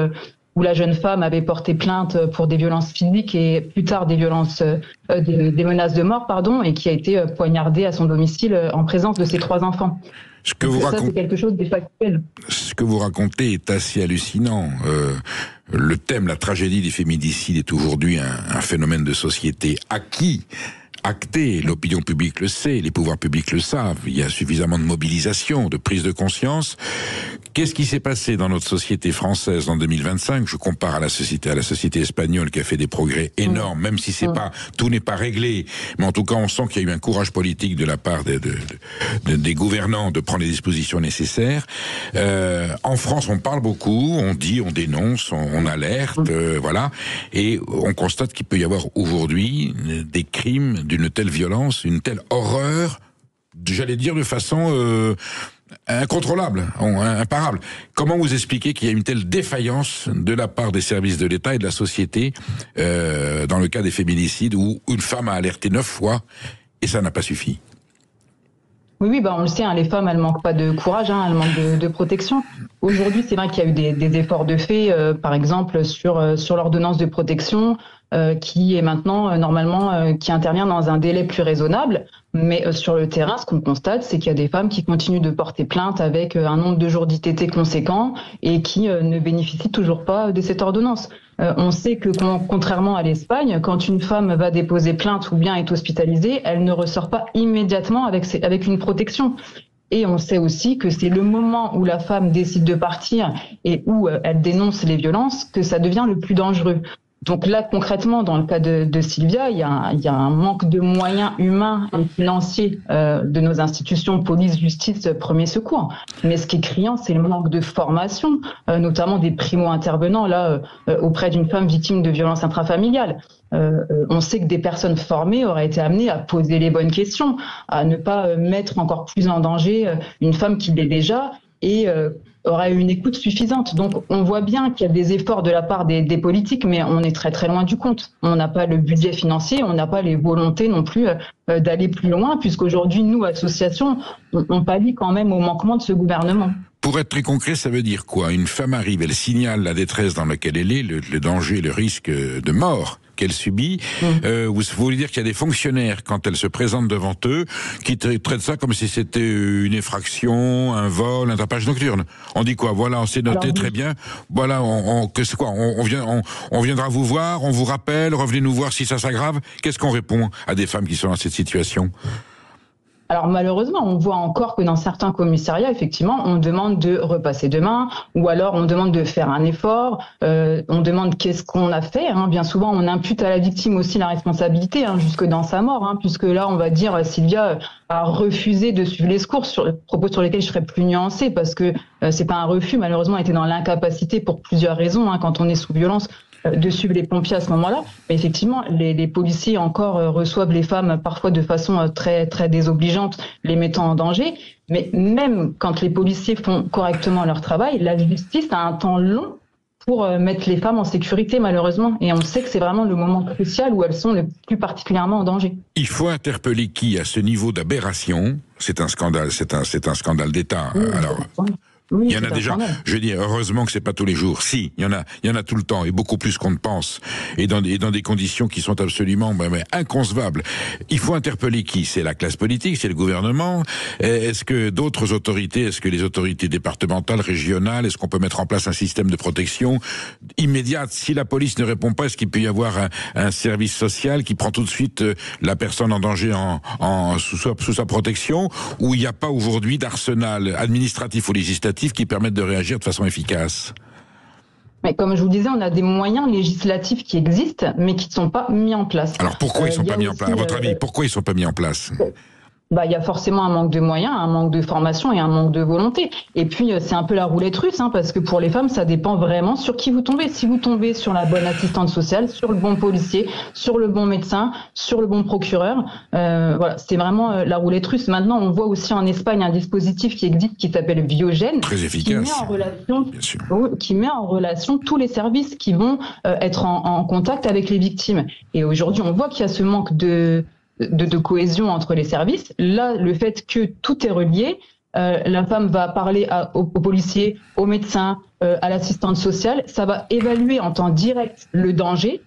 où la jeune femme avait porté plainte pour des violences physiques et plus tard des violences, des menaces de mort, et qui a été poignardée à son domicile en présence de ses 3 enfants. C'est quelque chose de factuel. Ce que vous racontez est assez hallucinant. Le thème, la tragédie des féminicides est aujourd'hui un phénomène de société acté, l'opinion publique le sait, les pouvoirs publics le savent, il y a suffisamment de mobilisation, de prise de conscience. Qu'est-ce qui s'est passé dans notre société française en 2025 ? Je compare à la société espagnole qui a fait des progrès énormes, même si tout n'est pas réglé, mais en tout cas on sent qu'il y a eu un courage politique de la part des gouvernants de prendre les dispositions nécessaires. En France on parle beaucoup, on dit, on dénonce, on alerte, voilà, et on constate qu'il peut y avoir aujourd'hui des crimes d'une telle violence, une telle horreur, j'allais dire de façon incontrôlable, imparable. Comment vous expliquez qu'il y a une telle défaillance de la part des services de l'État et de la société dans le cas des féminicides où une femme a alerté 9 fois et ça n'a pas suffi? Oui, on le sait, les femmes, elles manquent pas de courage, elles manquent de protection. Aujourd'hui, c'est vrai qu'il y a eu des efforts de fait, par exemple sur l'ordonnance de protection, qui est maintenant normalement qui intervient dans un délai plus raisonnable. Mais sur le terrain, ce qu'on constate, c'est qu'il y a des femmes qui continuent de porter plainte avec un nombre de jours d'ITT conséquent et qui ne bénéficient toujours pas de cette ordonnance. On sait que contrairement à l'Espagne, quand une femme va déposer plainte ou bien est hospitalisée, elle ne ressort pas immédiatement avec une protection. Et on sait aussi que c'est le moment où la femme décide de partir et où elle dénonce les violences que ça devient le plus dangereux. Donc là, concrètement, dans le cas de Sylvia, il y a un manque de moyens humains et financiers de nos institutions, police, justice, premiers secours. Mais ce qui est criant, c'est le manque de formation, notamment des primo-intervenants là auprès d'une femme victime de violences intrafamiliales. On sait que des personnes formées auraient été amenées à poser les bonnes questions, à ne pas mettre encore plus en danger une femme qui l'est déjà et aura eu une écoute suffisante. Donc on voit bien qu'il y a des efforts de la part des politiques, mais on est très très loin du compte. On n'a pas le budget financier, on n'a pas les volontés non plus d'aller plus loin, puisqu'aujourd'hui, nous, associations, on pallie quand même au manquement de ce gouvernement. Pour être très concret, ça veut dire quoi? Une femme arrive, elle signale la détresse dans laquelle elle est, le danger, le risque de mort qu'elle subit. Vous voulez dire qu'il y a des fonctionnaires, quand elle se présente devant eux, qui traitent ça comme si c'était une effraction, un vol, un tapage nocturne. On dit quoi? Voilà, on s'est noté très bien. Voilà, on viendra vous voir, on vous rappelle, revenez nous voir si ça s'aggrave. Qu'est-ce qu'on répond à des femmes qui sont dans cette situation? Alors malheureusement, on voit encore que dans certains commissariats, effectivement, on demande de repasser demain, ou alors on demande de faire un effort, on demande qu'est-ce qu'on a fait. Bien souvent, on impute à la victime aussi la responsabilité, jusque dans sa mort, puisque là, on va dire Sylvia a refusé de suivre les secours, propos sur lesquels je serais plus nuancée, parce que c'est pas un refus, malheureusement, elle était dans l'incapacité pour plusieurs raisons, quand on est sous violence, de suivre les pompiers à ce moment-là. Mais effectivement, les policiers encore reçoivent les femmes parfois de façon très, très désobligeante, les mettant en danger. Mais même quand les policiers font correctement leur travail, la justice a un temps long pour mettre les femmes en sécurité, malheureusement. Et on sait que c'est vraiment le moment crucial où elles sont le plus particulièrement en danger. Il faut interpeller qui à ce niveau d'aberration? C'est un scandale, c'est un scandale d'État. Alors... Oui, il y en a déjà, je veux dire, heureusement que c'est pas tous les jours. Si, il y en a tout le temps, et beaucoup plus qu'on ne pense. Et dans des conditions qui sont absolument inconcevables. Il faut interpeller qui? C'est la classe politique, c'est le gouvernement? Est-ce que d'autres autorités, est-ce que les autorités départementales, régionales, est-ce qu'on peut mettre en place un système de protection immédiate? Si la police ne répond pas, est-ce qu'il peut y avoir un service social qui prend tout de suite la personne en danger sous sa protection? Ou il n'y a pas aujourd'hui d'arsenal administratif ou législatif qui permettent de réagir de façon efficace? Mais comme je vous disais, on a des moyens législatifs qui existent, mais qui ne sont pas mis en place. Alors pourquoi ils ne sont pas mis en place? À votre avis, pourquoi ils ne sont pas mis en place? Il y a forcément un manque de moyens, un manque de formation et un manque de volonté. Et puis, c'est un peu la roulette russe, parce que pour les femmes, ça dépend vraiment sur qui vous tombez. Si vous tombez sur la bonne assistante sociale, sur le bon policier, sur le bon médecin, sur le bon procureur, voilà, c'est vraiment la roulette russe. Maintenant, on voit aussi en Espagne un dispositif qui existe qui s'appelle Biogène, très efficace, qui met en relation tous les services qui vont être en contact avec les victimes. Et aujourd'hui, on voit qu'il y a ce manque de cohésion entre les services. Là, le fait que tout est relié la femme va parler aux policiers, aux médecins, à l'assistante sociale. Ça va évaluer en temps direct le danger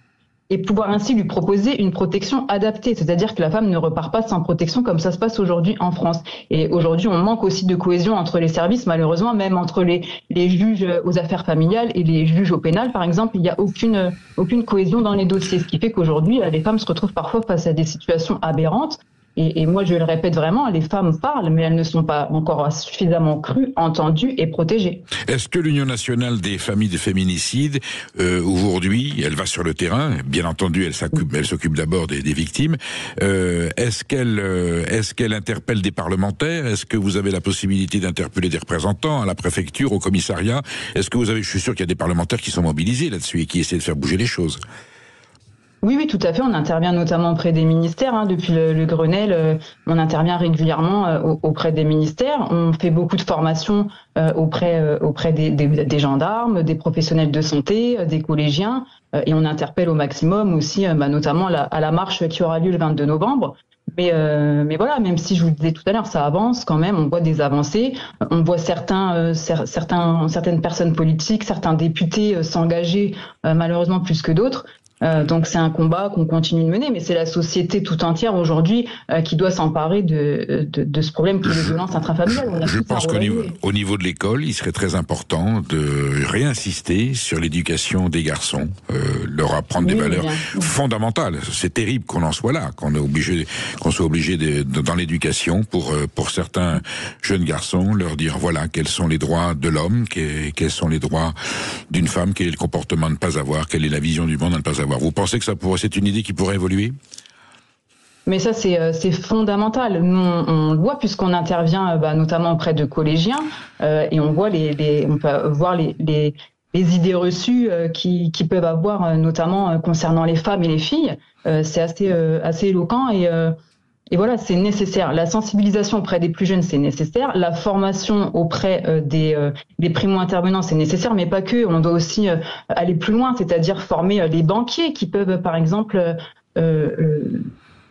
et pouvoir ainsi lui proposer une protection adaptée. C'est-à-dire que la femme ne repart pas sans protection comme ça se passe aujourd'hui en France. Et aujourd'hui, on manque aussi de cohésion entre les services, malheureusement, même entre les juges aux affaires familiales et les juges au pénal, par exemple, il n'y a aucune cohésion dans les dossiers. Ce qui fait qu'aujourd'hui, les femmes se retrouvent parfois face à des situations aberrantes. Et moi, je le répète vraiment, les femmes parlent, mais elles ne sont pas encore suffisamment crues, entendues et protégées. Est-ce que l'Union nationale des familles de féminicides, aujourd'hui, elle va sur le terrain, bien entendu, elle s'occupe d'abord des victimes, est-ce qu'elle interpelle des parlementaires? Est-ce que vous avez la possibilité d'interpeller des représentants à la préfecture, au commissariat? Est-ce que je suis sûr qu'il y a des parlementaires qui sont mobilisés là-dessus et qui essaient de faire bouger les choses? Oui, tout à fait. On intervient notamment auprès des ministères. Depuis le Grenelle, on intervient régulièrement auprès des ministères. On fait beaucoup de formations auprès des gendarmes, des professionnels de santé, des collégiens. Et on interpelle au maximum aussi, notamment à la marche qui aura lieu le 22 novembre. Mais voilà, même si je vous le disais tout à l'heure, ça avance quand même, on voit des avancées, on voit certaines personnes politiques, certains députés s'engager malheureusement plus que d'autres. Donc c'est un combat qu'on continue de mener, mais c'est la société tout entière aujourd'hui qui doit s'emparer de ce problème qui est les violences intrafamiliales. Je pense qu'au niveau de l'école, il serait très important de réinsister sur l'éducation des garçons, leur apprendre des valeurs fondamentales. C'est terrible qu'on en soit là, qu'on soit obligé dans l'éducation pour certains jeunes garçons, leur dire voilà quels sont les droits de l'homme, quels sont les droits d'une femme, quel est le comportement à ne pas avoir, quelle est la vision du monde à ne pas avoir. Vous pensez que c'est une idée qui pourrait évoluer ? Mais ça, c'est fondamental. Nous, on le voit puisqu'on intervient notamment auprès de collégiens et on voit on peut voir les idées reçues qui peuvent avoir, notamment concernant les femmes et les filles. C'est assez éloquent et voilà, c'est nécessaire. La sensibilisation auprès des plus jeunes, c'est nécessaire. La formation auprès des primo-intervenants, c'est nécessaire, mais pas que. On doit aussi aller plus loin, c'est-à-dire former les banquiers qui peuvent, par exemple,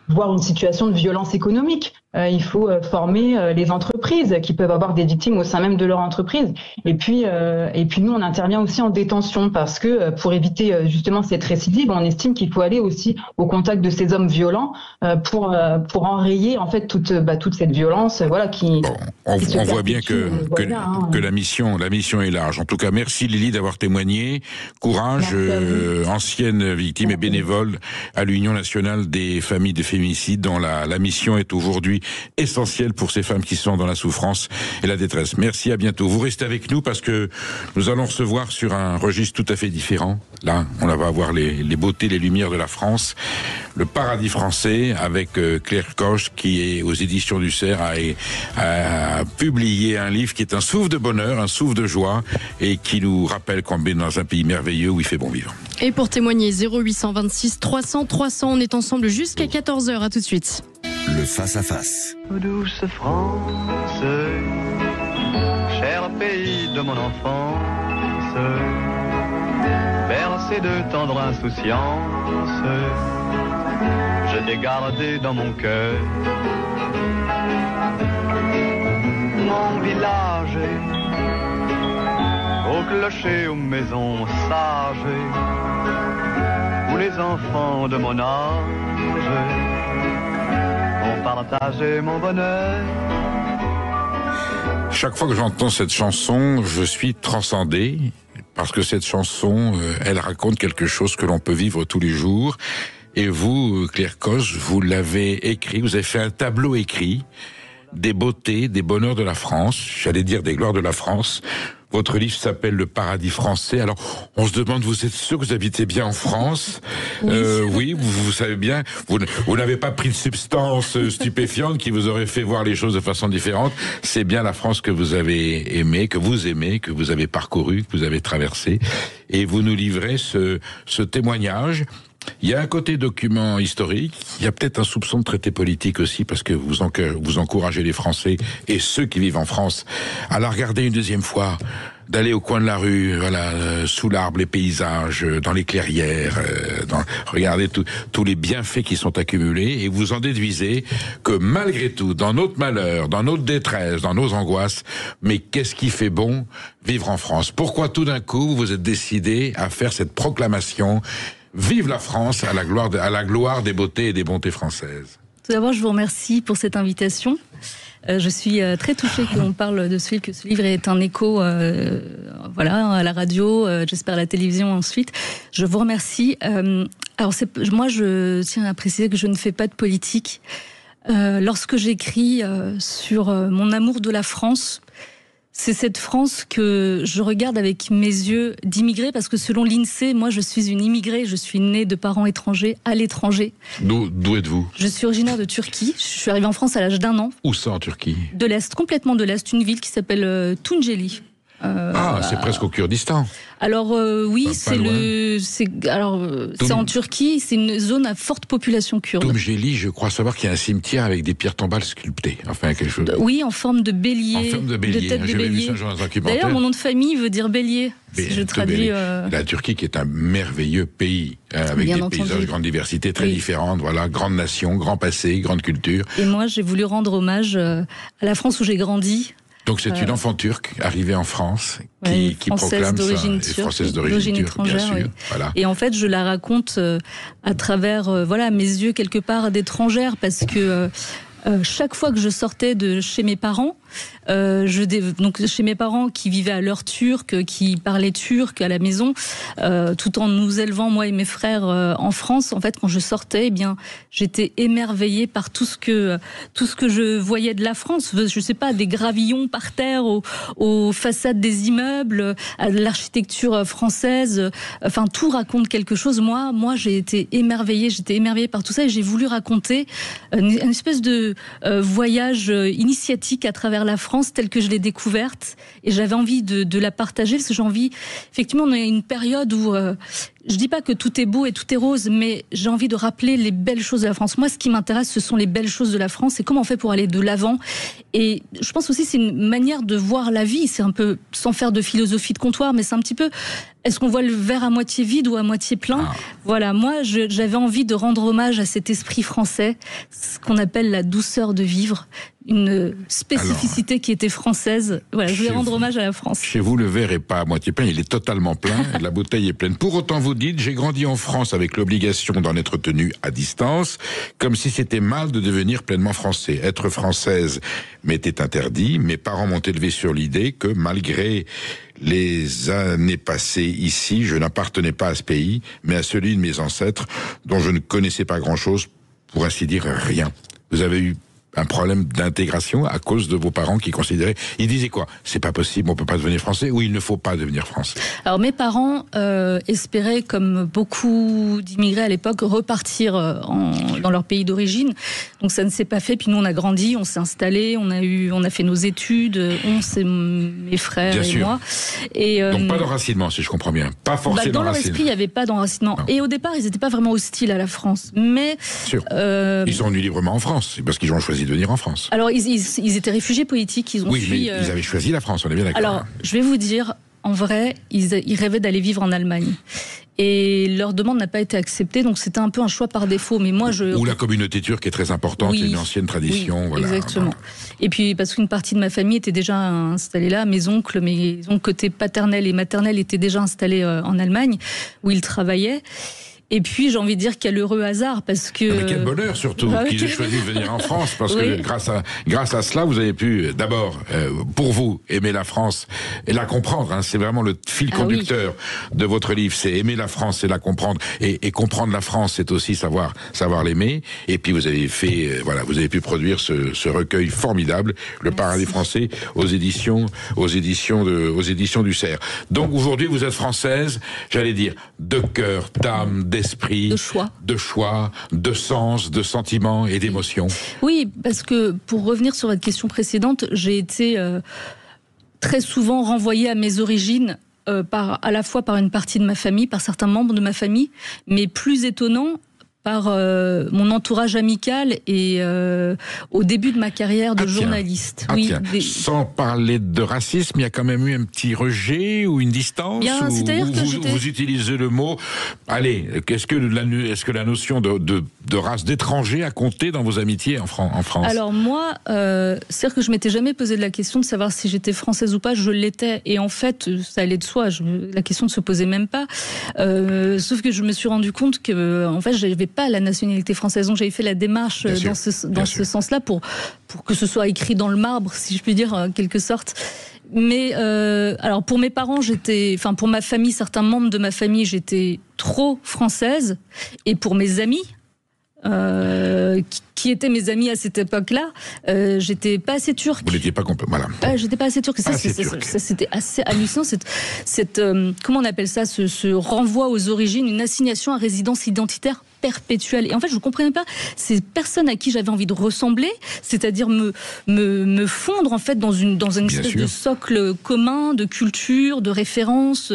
voir une situation de violence économique. Il faut former les entreprises qui peuvent avoir des victimes au sein même de leur entreprise. Et puis nous, on intervient aussi en détention parce que pour éviter justement cette récidive, on estime qu'il faut aller aussi au contact de ces hommes violents pour enrayer en fait toute cette violence. Voilà on voit bien que la mission est large. En tout cas, merci Lily d'avoir témoigné. Courage, ancienne victime et bénévole à l'Union nationale des familles de féminicides, dont la mission est aujourd'hui essentielle pour ces femmes qui sont dans la souffrance et la détresse. Merci, à bientôt. Vous restez avec nous parce que nous allons recevoir sur un registre tout à fait différent. Là, on va avoir les beautés, les lumières de la France, le paradis français avec Claire Koch qui est aux éditions du Cerf a publié un livre qui est un souffle de bonheur, un souffle de joie et qui nous rappelle qu'on est dans un pays merveilleux où il fait bon vivre. Et pour témoigner, 0826 300 300, on est ensemble jusqu'à 14h. À tout de suite. Le face-à-face. Douce France, cher pays de mon enfance, bercé de tendre insouciance, je t'ai gardé dans mon cœur. Mon village, au clocher, aux maisons sages, où les enfants de mon âge ont partagé mon bonheur. Chaque fois que j'entends cette chanson, je suis transcendé, parce que cette chanson, elle raconte quelque chose que l'on peut vivre tous les jours. Et vous, Claire Koch, vous l'avez écrit, vous avez fait un tableau écrit des beautés, des bonheurs de la France, j'allais dire des gloires de la France. Votre livre s'appelle Le paradis français. Alors, on se demande, vous êtes sûr que vous habitez bien en France? Oui, vous savez bien, vous n'avez pas pris de substance stupéfiante qui vous aurait fait voir les choses de façon différente. C'est bien la France que vous avez aimée, que vous avez parcouru, que vous avez traversé. Et vous nous livrez ce témoignage. Il y a un côté document historique, il y a peut-être un soupçon de traité politique aussi, parce que vous encouragez les Français et ceux qui vivent en France à la regarder une deuxième fois, d'aller au coin de la rue, voilà, sous l'arbre, les paysages, dans les clairières, regardez tous les bienfaits qui sont accumulés, et vous en déduisez que malgré tout, dans notre malheur, dans notre détresse, dans nos angoisses, mais qu'est-ce qui fait bon vivre en France? Pourquoi tout d'un coup vous vous êtes décidé à faire cette proclamation: vive la France, à la gloire des beautés et des bontés françaises? Tout d'abord, je vous remercie pour cette invitation. Je suis très touchée qu'on parle de ce livre, que ce livre est un écho voilà, à la radio, j'espère à la télévision ensuite. Je vous remercie. Alors moi, je tiens à préciser que je ne fais pas de politique. Lorsque j'écris sur mon amour de la France, c'est cette France que je regarde avec mes yeux d'immigré, parce que selon l'INSEE, moi je suis une immigrée, je suis née de parents étrangers à l'étranger. D'où êtes-vous? Je suis originaire de Turquie, je suis arrivée en France à l'âge d'1 an. Où ça en Turquie? De l'Est, complètement de l'Est, une ville qui s'appelle Tunceli. C'est presque au Kurdistan. Alors oui, c'est en Turquie, c'est une zone à forte population kurde. Tunceli, je crois savoir qu'il y a un cimetière avec des pierres tombales sculptées, enfin quelque chose. Oui, en forme de bélier. En forme de bélier. Tête de bélier. D'ailleurs, mon nom de famille veut dire bélier. Si je traduis. La Turquie, qui est un merveilleux pays avec des paysages de grande diversité, très différentes. Voilà, grande nation, grand passé, grande culture. Et moi, j'ai voulu rendre hommage à la France où j'ai grandi. Donc c'est une enfant turque arrivée en France qui proclame ça, et française d'origine turque, bien sûr. Oui. Voilà. Et en fait, je la raconte à travers voilà, mes yeux quelque part d'étrangère, parce que chaque fois que je sortais de chez mes parents, donc chez mes parents qui vivaient à l'heure turque, qui parlaient turc à la maison, tout en nous élevant, moi et mes frères, en France. En fait, quand je sortais, eh bien, j'étais émerveillée par tout ce que je voyais de la France. Je sais pas, des gravillons par terre, aux façades des immeubles, à l'architecture française. Enfin, tout raconte quelque chose. Moi, j'étais émerveillée par tout ça, et j'ai voulu raconter une espèce de voyage initiatique à travers la France telle que je l'ai découverte, et j'avais envie de la partager, parce que j'ai envie, effectivement, on est à une période où je dis pas que tout est beau et tout est rose, mais j'ai envie de rappeler les belles choses de la France. Moi, ce qui m'intéresse, ce sont les belles choses de la France, et comment on fait pour aller de l'avant. Et je pense aussi, c'est une manière de voir la vie, c'est un peu, sans faire de philosophie de comptoir, mais c'est un petit peu, est-ce qu'on voit le verre à moitié vide ou à moitié plein? Voilà, moi, j'avais envie de rendre hommage à cet esprit français, ce qu'on appelle la douceur de vivre, une spécificité qui était française. Voilà, je voulais rendre hommage à la France. Chez vous, le verre est pas à moitié plein, il est totalement plein, la bouteille est pleine. Pour autant, vous dites, j'ai grandi en France avec l'obligation d'en être tenu à distance, comme si c'était mal de devenir pleinement français. Être française m'était interdit. Mes parents m'ont élevé sur l'idée que, malgré les années passées ici, je n'appartenais pas à ce pays, mais à celui de mes ancêtres, dont je ne connaissais pas grand-chose, pour ainsi dire rien. Vous avez eu un problème d'intégration à cause de vos parents qui considéraient, ils disaient quoi? C'est pas possible, on peut pas devenir français, ou il ne faut pas devenir français? Alors mes parents espéraient, comme beaucoup d'immigrés à l'époque, repartir dans leur pays d'origine. Donc ça ne s'est pas fait. Puis nous on a grandi, on s'est installé, on a fait nos études, c'est mes frères et moi. Et donc pas d'enracinement, si je comprends bien, pas forcément. Dans leur esprit, il n'y avait pas d'enracinement. Et au départ, ils n'étaient pas vraiment hostiles à la France, mais ils sont venus librement en France, c'est parce qu'ils ont choisi de venir en France. Alors, ils étaient réfugiés politiques, ils ont mais ils avaient choisi la France, on est bien d'accord. Alors, je vais vous dire, en vrai, ils rêvaient d'aller vivre en Allemagne. Et leur demande n'a pas été acceptée, donc c'était un peu un choix par défaut. Mais moi, où la communauté turque est très importante, il y a une ancienne tradition. Oui, voilà. Exactement. Et puis, parce qu'une partie de ma famille était déjà installée là, mes oncles côté paternel et maternel étaient déjà installés en Allemagne, où ils travaillaient. Et puis, j'ai envie de dire quel heureux hasard, parce que... Mais quel bonheur, surtout, qu'ils aient choisi de venir en France, parce que grâce à cela, vous avez pu, d'abord, pour vous, aimer la France et la comprendre. Hein, c'est vraiment le fil conducteur de votre livre, c'est aimer la France et la comprendre. Et comprendre la France, c'est aussi savoir l'aimer. Et puis, vous avez fait, vous avez pu produire ce recueil formidable, Le Paradis français, aux éditions du Cerf. Donc, aujourd'hui, vous êtes française, j'allais dire, de cœur, d'âme, d'esprit, de choix, de sens, de sentiments et d'émotions. Oui, parce que pour revenir sur votre question précédente, j'ai été très souvent renvoyée à mes origines, à la fois par une partie de ma famille, par certains membres de ma famille, mais plus étonnant, par mon entourage amical et au début de ma carrière de journaliste. Sans parler de racisme, il y a quand même eu un petit rejet ou une distance. Bien, c'est-à-dire que vous utilisez le mot. Allez, est-ce que la notion de race d'étranger a compté dans vos amitiés en France? Alors moi, c'est-à-dire que je m'étais jamais posé de la question de savoir si j'étais française ou pas. Je l'étais, et en fait, ça allait de soi. La question ne se posait même pas. Sauf que je me suis rendu compte que, en fait, j'avais pas la nationalité française. Donc j'avais fait la démarche dans ce sens-là pour que ce soit écrit dans le marbre, si je puis dire, en quelque sorte. Mais alors pour mes parents, pour ma famille, certains membres de ma famille, j'étais trop française. Et pour mes amis, qui étaient mes amis à cette époque-là, j'étais pas assez turque. Vous n'étiez pas complètement, voilà. J'étais pas assez turque. Ça, c'était assez hallucinant. Comment on appelle ça, ce renvoi aux origines, une assignation à résidence identitaire perpétuelle. Et en fait, je ne comprenais pas ces personnes à qui j'avais envie de ressembler, c'est-à-dire me fondre en fait dans une espèce de socle commun de culture, de références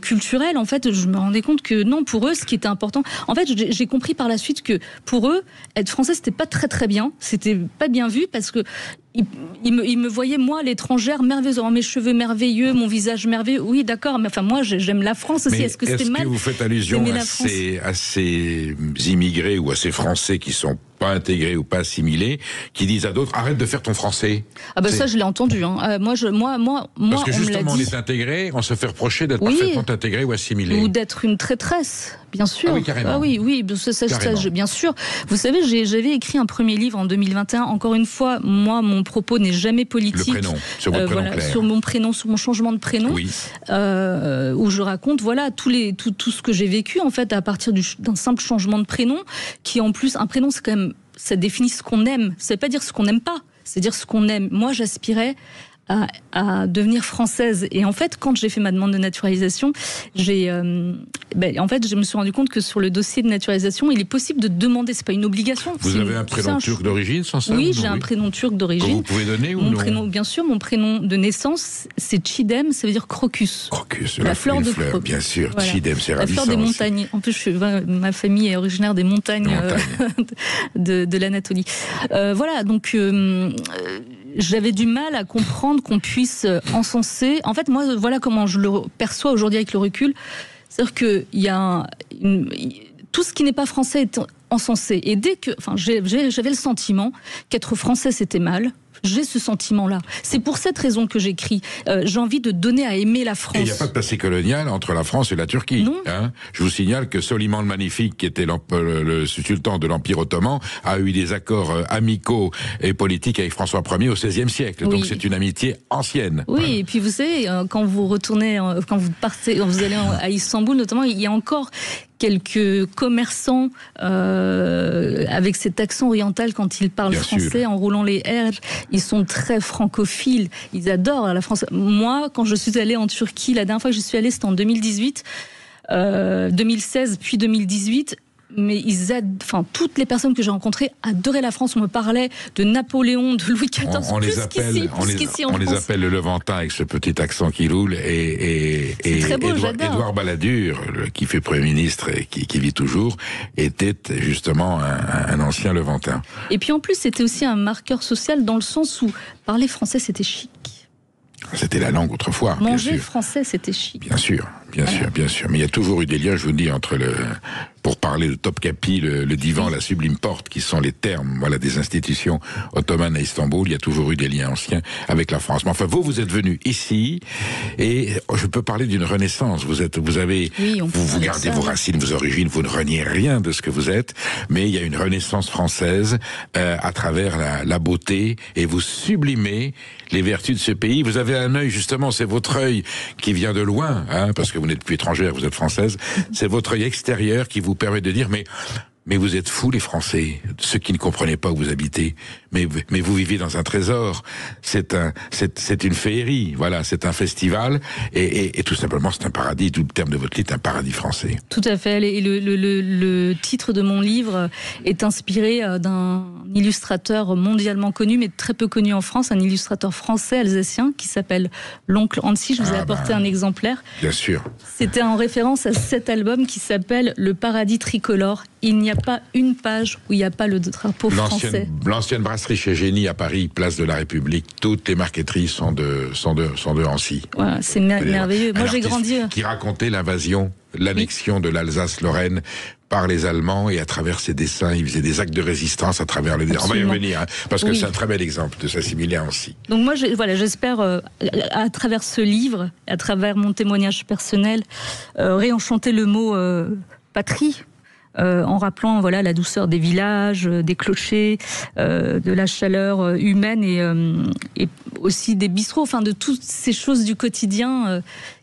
culturelles. En fait, je me rendais compte que non, pour eux, ce qui était important. En fait, j'ai compris par la suite que pour eux, être français, c'était pas très très bien, c'était pas bien vu parce que ils me voyaient, moi, l'étrangère merveilleuse, mes cheveux merveilleux, mon visage merveilleux. Oui, d'accord, mais enfin, moi, j'aime la France aussi. Est-ce que c'était mal? Est-ce que vous faites allusion à ces immigrés ou à ces Français qui sont pas intégrés ou pas assimilés, qui disent à d'autres, arrête de faire ton français? Ah ben ça, je l'ai entendu. Hein. Moi, parce que justement, on est intégré, on se fait reprocher d'être parfaitement intégré ou assimilé. Ou d'être une traîtresse, bien sûr. Ah oui, carrément. Ah oui, ça, bien sûr. Vous savez, j'avais écrit un premier livre en 2021. Encore une fois, moi, mon propos n'est jamais politique. Le prénom, sur votre prénom clair. Sur mon prénom, sur mon changement de prénom, où je raconte, tout ce que j'ai vécu en fait à partir d'un simple changement de prénom, qui en plus, un prénom, c'est quand même, ça définit ce qu'on aime. Ça veut pas dire ce qu'on n'aime pas, c'est dire ce qu'on aime. Moi, j'aspirais à devenir française. Et en fait, quand j'ai fait ma demande de naturalisation, en fait, je me suis rendu compte que sur le dossier de naturalisation, il est possible de demander, c'est pas une obligation. Vous avez un prénom turc d'origine, sans ça? Oui, j'ai un prénom turc d'origine. Que vous pouvez donner ou non? Prénom, bien sûr, mon prénom de naissance, c'est Chidem, ça veut dire crocus. Crocus, la fleur de crocus. Bien sûr, voilà. Chidem, c'est ravissant. La fleur des montagnes. En plus, ma famille est originaire des montagnes de l'Anatolie. Voilà, donc j'avais du mal à comprendre qu'on puisse encenser. En fait, moi, voilà comment je le perçois aujourd'hui avec le recul. C'est-à-dire que tout ce qui n'est pas français est encensé. Et dès que, j'avais le sentiment qu'être français c'était mal. J'ai ce sentiment-là. C'est pour cette raison que j'écris. J'ai envie de donner à aimer la France. Et il n'y a pas de passé colonial entre la France et la Turquie. Non. Hein, je vous signale que Soliman le Magnifique, qui était le sultan de l'Empire ottoman, a eu des accords amicaux et politiques avec François Ier au XVIe siècle. Oui. Donc c'est une amitié ancienne. Oui, voilà. Et puis vous savez, quand vous retournez, quand vous partez, quand vous allez à Istanbul notamment, il y a encore quelques commerçants avec cet accent oriental quand ils parlent français, en roulant les R. Ils sont très francophiles, ils adorent la France. Moi, quand je suis allée en Turquie, la dernière fois que je suis allée, c'était en 2018, 2016, puis 2018. Mais toutes les personnes que j'ai rencontrées adoraient la France. On me parlait de Napoléon, de Louis XIV. On les appelle le Levantin avec ce petit accent qui roule. Et Édouard Balladur, qui fait Premier ministre et qui vit toujours, était justement un ancien Levantin. Et puis en plus, c'était aussi un marqueur social dans le sens où parler français, c'était chic. C'était la langue autrefois. Manger français, c'était chic. Bien sûr. Mais il y a toujours eu des liens, je vous dis, entre pour parler de Topkapi, le divan, la sublime porte, qui sont les termes, des institutions ottomanes à Istanbul. Il y a toujours eu des liens anciens avec la France. Mais enfin, vous êtes venu ici, et je peux parler d'une renaissance. Vous gardez vos racines, vos origines, vous ne reniez rien de ce que vous êtes, mais il y a une renaissance française à travers la beauté, et vous sublimez les vertus de ce pays. Vous avez un œil, justement, c'est votre œil qui vient de loin, parce que vous n'êtes plus étrangère, vous êtes française. C'est votre œil extérieur qui vous permet de dire, mais vous êtes fous, les Français, ceux qui ne comprenaient pas où vous habitez. Mais vous vivez dans un trésor. C'est une féerie. Voilà, c'est un festival. Et tout simplement, c'est un paradis. Tout le terme de votre livre est un paradis français. Tout à fait. Et le titre de mon livre est inspiré d'un illustrateur mondialement connu, mais très peu connu en France, un illustrateur français alsacien qui s'appelle l'oncle Hansi. Je vous ai apporté un exemplaire. Bien sûr. C'était en référence à cet album qui s'appelle Le paradis tricolore. Il n'y a a pas une page où il n'y a pas le drapeau français. L'ancienne brasserie chez Génie à Paris, place de la République, toutes les marqueteries sont de Annecy. Voilà, c'est merveilleux. Moi, j'ai grandi. Qui racontait l'invasion, l'annexion de l'Alsace-Lorraine par les Allemands, et à travers ses dessins, il faisait des actes de résistance à travers le... On va y revenir, hein, parce que c'est un très bel exemple de s'assimiler à Annecy. Donc moi, j'espère, à travers ce livre, à travers mon témoignage personnel, réenchanter le mot patrie, en rappelant la douceur des villages, des clochers, de la chaleur humaine et aussi des bistrots, enfin de toutes ces choses du quotidien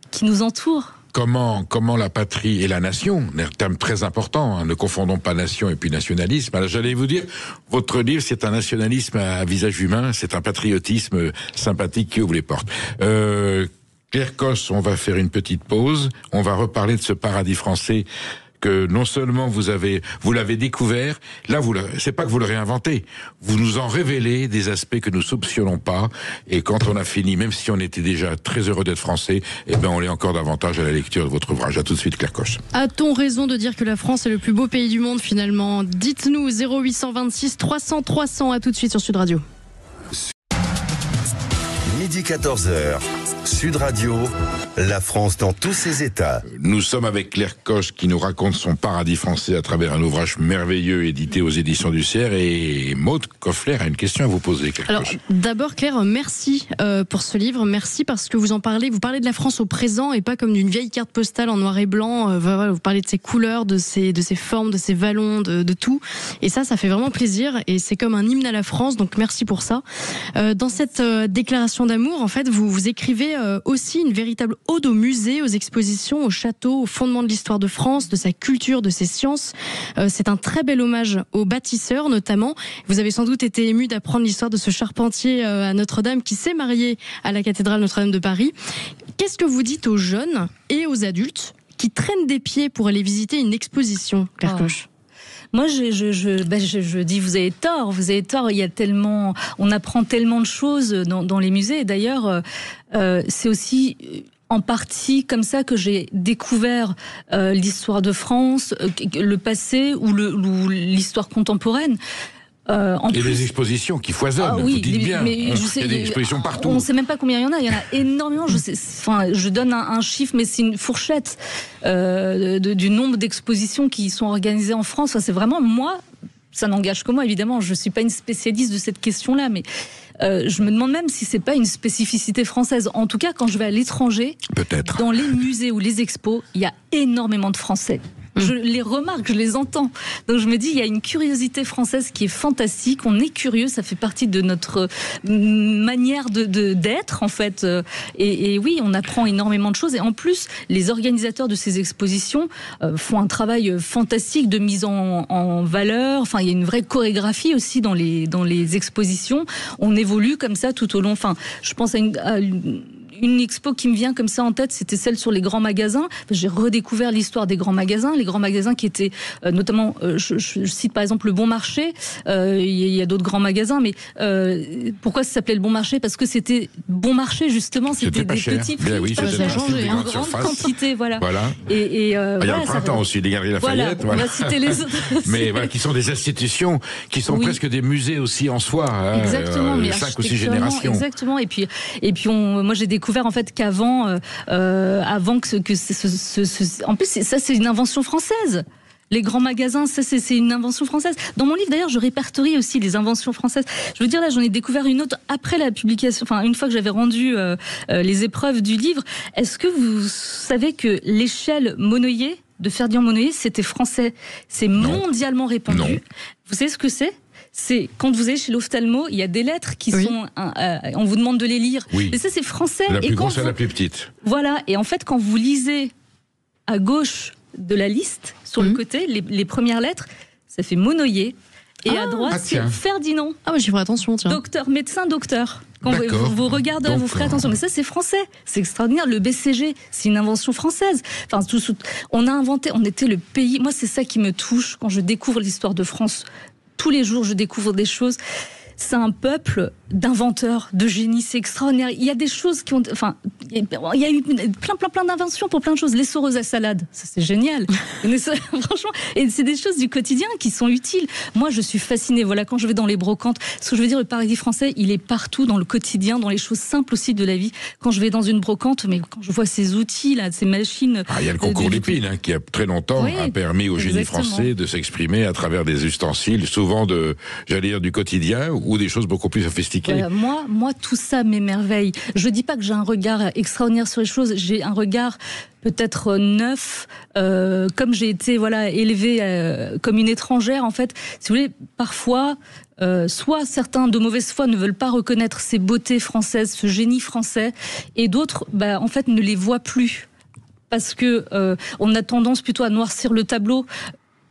qui nous entourent. Comment la patrie et la nation, un terme très important, hein, ne confondons pas nation et puis nationalisme. Alors j'allais vous dire, votre livre, c'est un nationalisme à visage humain, c'est un patriotisme sympathique qui ouvre les portes. Claire Cosse, on va faire une petite pause, on va reparler de ce paradis français que non seulement vous l'avez découvert, là c'est pas que vous le réinventez, vous nous en révélez des aspects que nous soupçonnons pas, et quand on a fini, même si on était déjà très heureux d'être français, on l'est encore davantage à la lecture de votre ouvrage. À tout de suite, Claire Coche. A-t-on raison de dire que la France est le plus beau pays du monde finalement? Dites-nous 0826 300 300, à tout de suite sur Sud Radio. Midi 14h, Sud Radio, la France dans tous ses états. Nous sommes avec Claire Coche qui nous raconte son paradis français à travers un ouvrage merveilleux édité aux éditions du CERF, et Maude Koffler a une question à vous poser, Claire Coche. D'abord Claire, merci pour ce livre, merci parce que vous parlez de la France au présent et pas comme d'une vieille carte postale en noir et blanc. Vous parlez de ses couleurs, de ses formes, de ses vallons, de tout, et ça fait vraiment plaisir, et c'est comme un hymne à la France, donc merci pour ça. Dans cette déclaration d'amour, en fait, vous écrivez aussi une véritable ode au musée, aux expositions, au château, au fondement de l'histoire de France, de sa culture, de ses sciences. C'est un très bel hommage aux bâtisseurs, notamment. Vous avez sans doute été ému d'apprendre l'histoire de ce charpentier à Notre-Dame qui s'est marié à la cathédrale Notre-Dame de Paris. Qu'est-ce que vous dites aux jeunes et aux adultes qui traînent des pieds pour aller visiter une exposition, Claire Coche? Moi, je dis, vous avez tort. Il y a tellement, on apprend tellement de choses dans les musées. Et d'ailleurs, c'est aussi en partie comme ça que j'ai découvert l'histoire de France, le passé ou l'histoire contemporaine. Les expositions qui foisonnent, vous dites bien. Mais il y a des expositions partout. On ne sait même pas combien il y en a. Il y en a énormément. Je donne un chiffre, mais c'est une fourchette du nombre d'expositions qui sont organisées en France. C'est vraiment, moi, ça n'engage que moi, évidemment. Je ne suis pas une spécialiste de cette question-là, mais je me demande même si c'est pas une spécificité française. En tout cas, quand je vais à l'étranger, peut-être, dans les musées ou les expos, il y a énormément de Français. Je les remarque, je les entends. Donc je me dis, il y a une curiosité française qui est fantastique. On est curieux, ça fait partie de notre manière d'être, en fait. Et oui, on apprend énormément de choses. Et en plus, les organisateurs de ces expositions font un travail fantastique de mise en valeur. Enfin, il y a une vraie chorégraphie aussi dans les expositions. On évolue comme ça tout au long. Enfin, je pense à une expo qui me vient comme ça en tête, c'était celle sur les grands magasins. J'ai redécouvert l'histoire des grands magasins, les grands magasins qui étaient notamment, je cite par exemple le Bon Marché, il y a d'autres grands magasins, mais pourquoi ça s'appelait le Bon Marché? Parce que c'était bon marché justement, c'était des petits prix, ça a changé, en grande quantité, voilà. Et il y a le Printemps aussi, les Galeries Lafayette, on va citer les autres. Mais qui sont des institutions, qui sont presque des musées aussi en soi, exactement, mais 5 ou 6 générations. Exactement, et puis moi j'ai découvert en fait qu'avant en plus ça c'est une invention française. Les grands magasins, ça c'est une invention française. Dans mon livre d'ailleurs, je répertorie aussi les inventions françaises. Je veux dire là, j'en ai découvert une autre après la publication, enfin une fois que j'avais rendu les épreuves du livre. Est-ce que vous savez que l'échelle Monnoyer de Ferdinand Monnoyer, c'était français? C'est mondialement répandu. Non. Vous savez ce que c'est? C'est quand vous allez chez l'ophtalmo, il y a des lettres qui sont, on vous demande de les lire. Oui. Et ça, c'est français. La plus grosse à la plus petite. Voilà. Et en fait, quand vous lisez à gauche de la liste, sur le côté, les premières lettres, ça fait Monnoyer. Et à droite, c'est Ferdinand. Ah oui, j'y ferai attention, tiens. Docteur, médecin, docteur. Quand vous regardez, vous ferez attention. Mais ça, c'est français. C'est extraordinaire. Le BCG, c'est une invention française. Enfin, on a inventé, on était le pays. Moi, c'est ça qui me touche quand je découvre l'histoire de France. Tous les jours, je découvre des choses. c'est un peuple d'inventeurs, de génies, c'est extraordinaire. Il y a des choses qui ont... Enfin, il y a eu plein d'inventions pour plein de choses. Les soreuses à salade, ça c'est génial. Franchement, et c'est des choses du quotidien qui sont utiles. Moi, je suis fascinée. Voilà, quand je vais dans les brocantes, ce que je veux dire, le paradis français, il est partout dans le quotidien, dans les choses simples aussi de la vie. Quand je vais dans une brocante, mais quand je vois ces outils, là, ces machines... Il y a le concours d'épines, qui a très longtemps a permis au génie français de s'exprimer à travers des ustensiles, souvent du quotidien, ou des choses beaucoup plus sophistiquées. Voilà, moi, tout ça m'émerveille. Je dis pas que j'ai un regard extraordinaire sur les choses, j'ai un regard peut-être neuf, comme j'ai été élevée comme une étrangère, en fait. Si vous voulez, parfois, soit certains de mauvaise foi ne veulent pas reconnaître ces beautés françaises, ce génie français, et d'autres, en fait, ne les voient plus. Parce que on a tendance plutôt à noircir le tableau.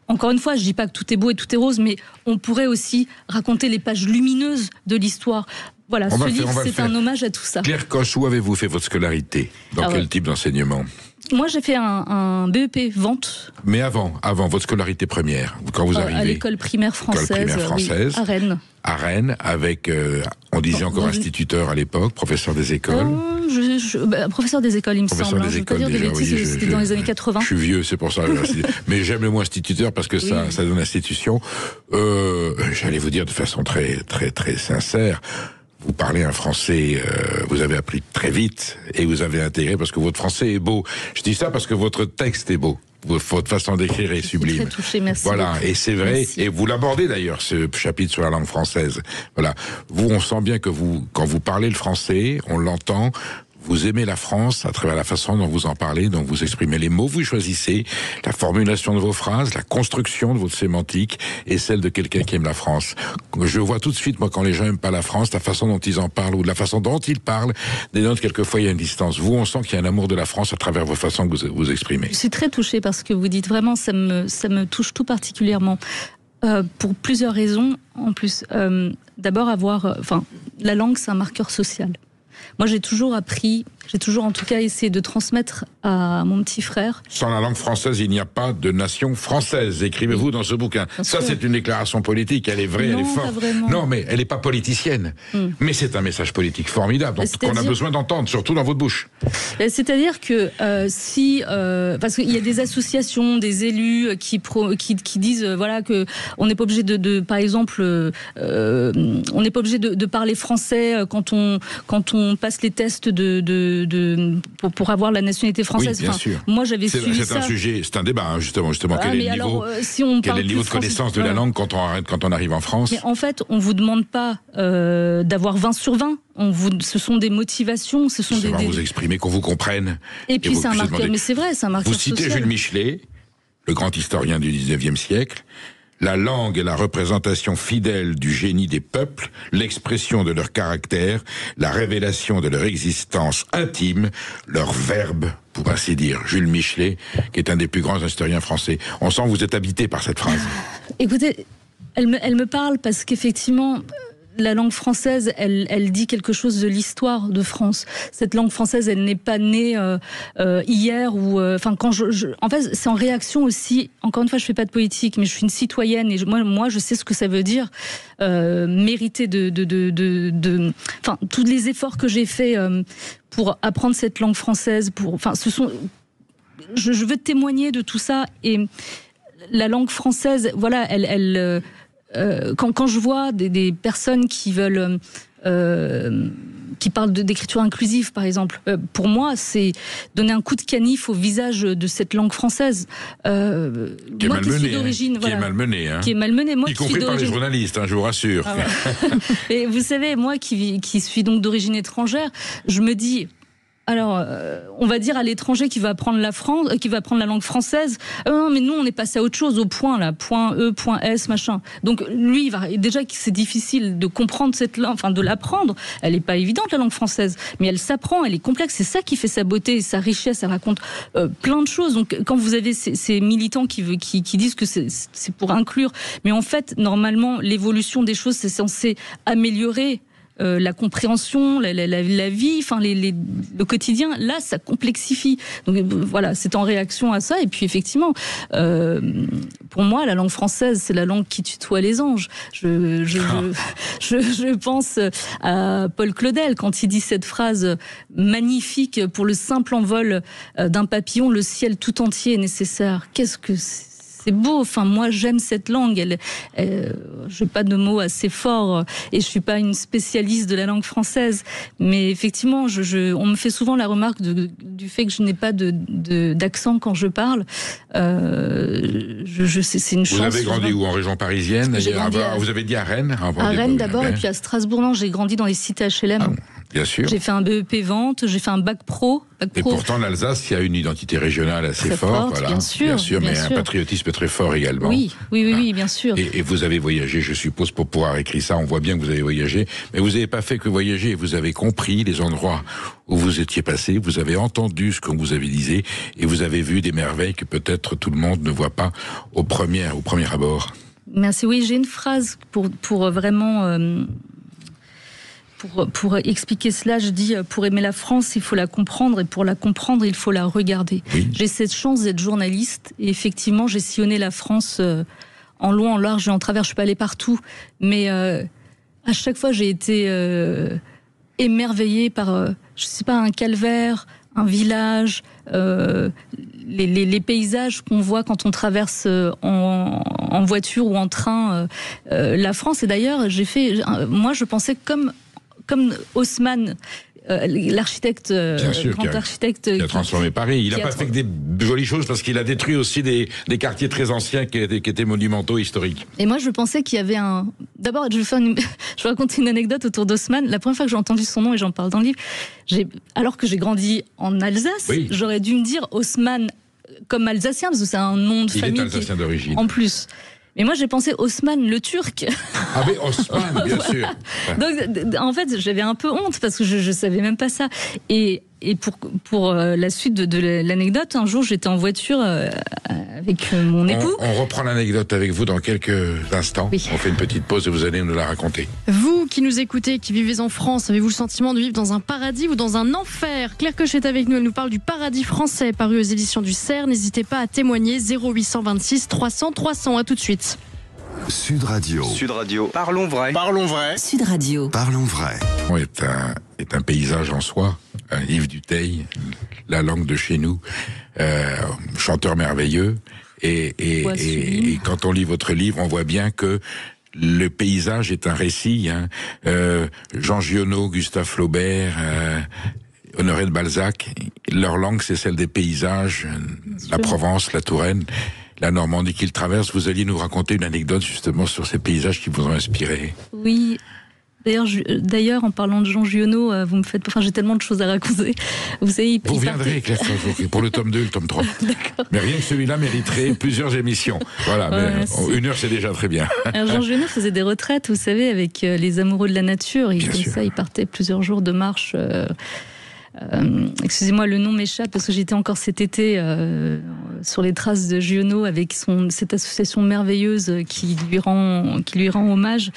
Encore une fois, je dis pas que tout est beau et tout est rose, mais on pourrait aussi raconter les pages lumineuses de l'histoire. Voilà, ce livre, c'est un hommage à tout ça. Claire Koch, où avez-vous fait votre scolarité? Dans quel type d'enseignement? Moi, j'ai fait un BEP vente. Mais avant votre scolarité première, quand vous arrivez? À l'école primaire française, oui, à Rennes. À Rennes, avec, on disait encore instituteur à l'époque, professeur des écoles. Professeur des écoles, il me semble. Professeur des écoles, déjà, c'était dans les années 80. Je suis vieux, c'est pour ça. Mais j'aime le mot instituteur parce que ça donne institution. J'allais vous dire de façon très, très, très sincère. Vous parlez un français, vous avez appris très vite et vous avez intégré parce que votre français est beau. Je dis ça parce que votre texte est beau. Votre façon d'écrire est sublime. Très touchée, merci. Voilà, et c'est vrai, merci. Et vous l'abordez d'ailleurs, ce chapitre sur la langue française. Voilà. Vous, on sent bien que quand vous parlez le français, on l'entend, vous aimez la France à travers la façon dont vous en parlez, dont vous exprimez les mots, vous choisissez, la formulation de vos phrases, la construction de votre sémantique et celle de quelqu'un qui aime la France. Je vois tout de suite, moi, quand les gens aiment pas la France, la façon dont ils en parlent ou de la façon dont ils parlent dénote quelquefois il y a une distance. Vous, on sent qu'il y a un amour de la France à travers vos façons que vous exprimez. Je suis très touchée par ce que vous dites. Vraiment, ça me touche tout particulièrement. Pour plusieurs raisons. En plus, d'abord la langue, c'est un marqueur social. Moi, j'ai toujours en tout cas essayé de transmettre à mon petit frère. Sans la langue française, il n'y a pas de nation française. Écrivez-vous dans ce bouquin. Ça, c'est une déclaration politique. Elle est vraie, elle est forte. Non, mais elle n'est pas politicienne. Mais c'est un message politique formidable qu'on a besoin d'entendre, surtout dans votre bouche. C'est-à-dire que parce qu'il y a des associations, des élus qui disent que on n'est pas obligé par exemple, on n'est pas obligé de parler français quand on passe les tests pour avoir la nationalité française. Oui, bien sûr. Moi, j'avais suivi ça. C'est un débat, justement. Quel est le niveau de connaissance de la langue quand on arrive en France? Mais en fait, on vous demande pas d'avoir 20 sur 20. Ce sont des motivations, vous exprimer, qu'on vous comprenne. Et puis c'est un marqueur, mais c'est vrai, c'est un marqueur social. Vous citez Jules Michelet, le grand historien du 19e siècle. La langue est la représentation fidèle du génie des peuples, l'expression de leur caractère, la révélation de leur existence intime, leur verbe, pour ainsi dire. Jules Michelet, qui est un des plus grands historiens français. On sent que vous êtes habité par cette phrase. Écoutez, elle me parle parce qu'effectivement, la langue française, elle dit quelque chose de l'histoire de France. Cette langue française, elle n'est pas née hier ou quand en fait, c'est en réaction aussi. Encore une fois, je fais pas de politique, mais je suis une citoyenne et moi, je sais ce que ça veut dire mériter tous les efforts que j'ai faits pour apprendre cette langue française. Je veux témoigner de tout ça et la langue française, voilà, quand je vois des personnes qui veulent qui parlent d'écriture inclusive, par exemple, pour moi, c'est donner un coup de canif au visage de cette langue française. Qui est malmenée. Qui est malmenée. Moi, y compris par les journalistes, je vous rassure. Ah ouais. Et vous savez, moi qui suis donc d'origine étrangère, je me dis... Alors, on va dire à l'étranger qui va apprendre la langue française, non, mais nous, on est passé à autre chose, au point, là, point E, point S, machin. Donc, lui, déjà que c'est difficile de comprendre cette langue, de l'apprendre. Elle n'est pas évidente, la langue française, mais elle s'apprend, elle est complexe. C'est ça qui fait sa beauté et sa richesse. Elle raconte plein de choses. Donc, quand vous avez ces militants qui disent que c'est pour inclure, mais en fait, normalement, l'évolution des choses, c'est censé améliorer la compréhension, la vie, enfin le quotidien. Là, ça complexifie. Donc voilà, c'est en réaction à ça. Et puis effectivement, pour moi, la langue française, c'est la langue qui tutoie les anges. Je pense à Paul Claudel quand il dit cette phrase magnifique: pour le simple envol d'un papillon, le ciel tout entier est nécessaire. Qu'est-ce que c'est beau. Enfin, moi, j'aime cette langue. Je n'ai pas de mots assez forts et je suis pas une spécialiste de la langue française. Mais effectivement, on me fait souvent la remarque du fait que je n'ai pas d'accent quand je parle. C'est une chance. Vous avez grandi où? En région parisienne? Vous avez dit à Rennes? À Rennes d'abord, et puis à Strasbourg. Non, j'ai grandi dans les cités HLM. Ah, bien sûr. J'ai fait un BEP vente, j'ai fait un bac pro. Et pourtant, l'Alsace, il y a une identité régionale assez forte. Voilà. Bien sûr, mais un patriotisme très fort également. Oui, bien sûr. Et vous avez voyagé, je suppose, pour pouvoir écrire ça. On voit bien que vous avez voyagé. Mais vous n'avez pas fait que voyager. Vous avez compris les endroits où vous étiez passé. Vous avez entendu ce qu'on vous avait dit. Et vous avez vu des merveilles que peut-être tout le monde ne voit pas au premier abord. Merci. Oui, j'ai une phrase pour vraiment... Pour expliquer cela, je dis, pour aimer la France, il faut la comprendre, et pour la comprendre, il faut la regarder. Oui. J'ai cette chance d'être journaliste, et effectivement, j'ai sillonné la France en long, en large et en travers. Je suis pas allée partout, mais à chaque fois, j'ai été émerveillée par, je sais pas, un calvaire, un village, les paysages qu'on voit quand on traverse en voiture ou en train la France. Et d'ailleurs, moi, je pensais comme Haussmann, l'architecte, grand architecte qui a transformé Paris. Il n'a pas fait que des jolies choses, parce qu'il a détruit aussi des quartiers très anciens qui étaient monumentaux, historiques. Et moi, je pensais qu'il y avait un... D'abord, je vais raconter une anecdote autour d'Haussmann. La première fois que j'ai entendu son nom, et j'en parle dans le livre, alors que j'ai grandi en Alsace, j'aurais dû me dire Haussmann comme alsacien, parce que c'est un nom de famille. Il est alsacien d'origine. En plus. Mais moi, j'ai pensé Haussmann, le Turc. Ah mais Haussmann, bien sûr. Donc, en fait, j'avais un peu honte parce que je savais même pas ça. Et pour la suite de l'anecdote, un jour, j'étais en voiture avec mon époux. On reprend l'anecdote avec vous dans quelques instants. Oui. On fait une petite pause et vous allez nous la raconter. Vous qui nous écoutez, qui vivez en France, avez-vous le sentiment de vivre dans un paradis ou dans un enfer? Claire Koch est avec nous, elle nous parle du paradis français paru aux éditions du CERF. N'hésitez pas à témoigner, 0826 300 300. À tout de suite. Sud Radio. Sud Radio. Parlons vrai. Parlons vrai. Sud Radio. Parlons vrai. Est un paysage en soi. Yves Duteil, la langue de chez nous, chanteur merveilleux. Et quand on lit votre livre, on voit bien que le paysage est un récit. Jean Giono, Gustave Flaubert, Honoré de Balzac, leur langue, c'est celle des paysages, la Provence, la Touraine, la Normandie qu'ils traversent. Vous alliez nous raconter une anecdote justement sur ces paysages qui vous ont inspiré. Oui. D'ailleurs, en parlant de Jean Giono, vous me faites... Enfin, j'ai tellement de choses à raconter. Vous savez, vous viendrez, Claire, pour le tome 2 et le tome 3. D'accord. Mais rien que celui-là mériterait plusieurs émissions. Voilà, mais une heure, c'est déjà très bien. Alors, Jean Giono faisait des retraites, vous savez, avec les amoureux de la nature. Il partait plusieurs jours de marche... excusez-moi, le nom m'échappe parce que j'étais encore cet été sur les traces de Giono avec cette association merveilleuse qui lui rend hommage.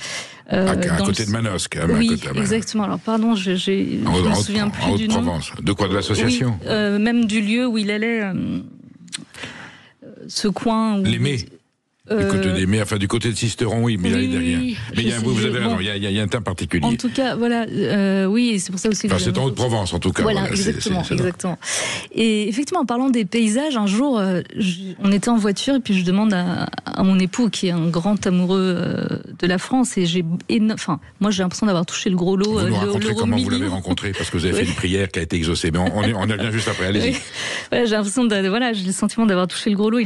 À côté de Manosque. Oui, exactement. Alors pardon, je me souviens plus du nom. Provence. De quoi, de l'association? Oui, même du lieu où il allait, ce coin où... L'Aimé. Du côté d'Aimé, enfin du côté de Sisteron, oui, mais là, il n'y a rien. Mais vous avez raison, il y a un teint particulier. En tout cas, voilà, oui, c'est pour ça aussi que... c'est en Haute-Provence, en tout cas. Voilà, exactement. Et effectivement, en parlant des paysages, un jour, on était en voiture, et puis je demande à mon époux, qui est un grand amoureux de la France, et moi j'ai l'impression d'avoir touché le gros lot. Vous nous raconterez comment vous l'avez rencontré, parce que vous avez fait une prière qui a été exaucée, mais on revient juste après, allez-y. Oui. Voilà, j'ai l'impression j'ai le sentiment d'avoir touché le gros lot,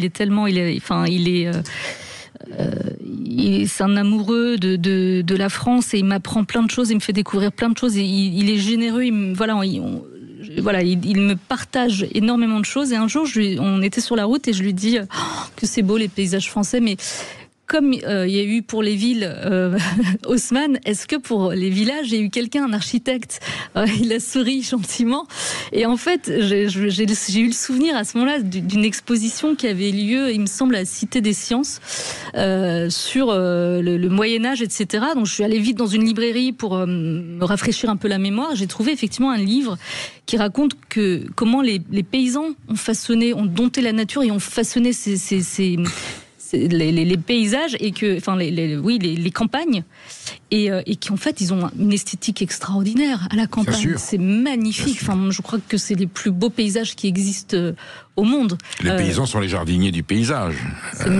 c'est un amoureux de la France et il m'apprend plein de choses, il me fait découvrir plein de choses et il est généreux, il me partage énormément de choses. Et un jour, on était sur la route et je lui dis que c'est beau les paysages français, mais comme il y a eu pour les villes Haussmann, est-ce que pour les villages, il y a eu quelqu'un, un architecte il a souri gentiment. Et en fait, j'ai eu le souvenir à ce moment-là d'une exposition qui avait lieu, il me semble, à la Cité des Sciences, sur le Moyen-Âge, etc. Donc je suis allée vite dans une librairie pour me rafraîchir un peu la mémoire. J'ai trouvé effectivement un livre qui raconte comment les paysans ont dompté la nature et ont façonné les paysages et les campagnes et qui en fait ils ont une esthétique extraordinaire à la campagne. C'est magnifique. Enfin, je crois que c'est les plus beaux paysages qui existent au monde. Les paysans sont les jardiniers du paysage.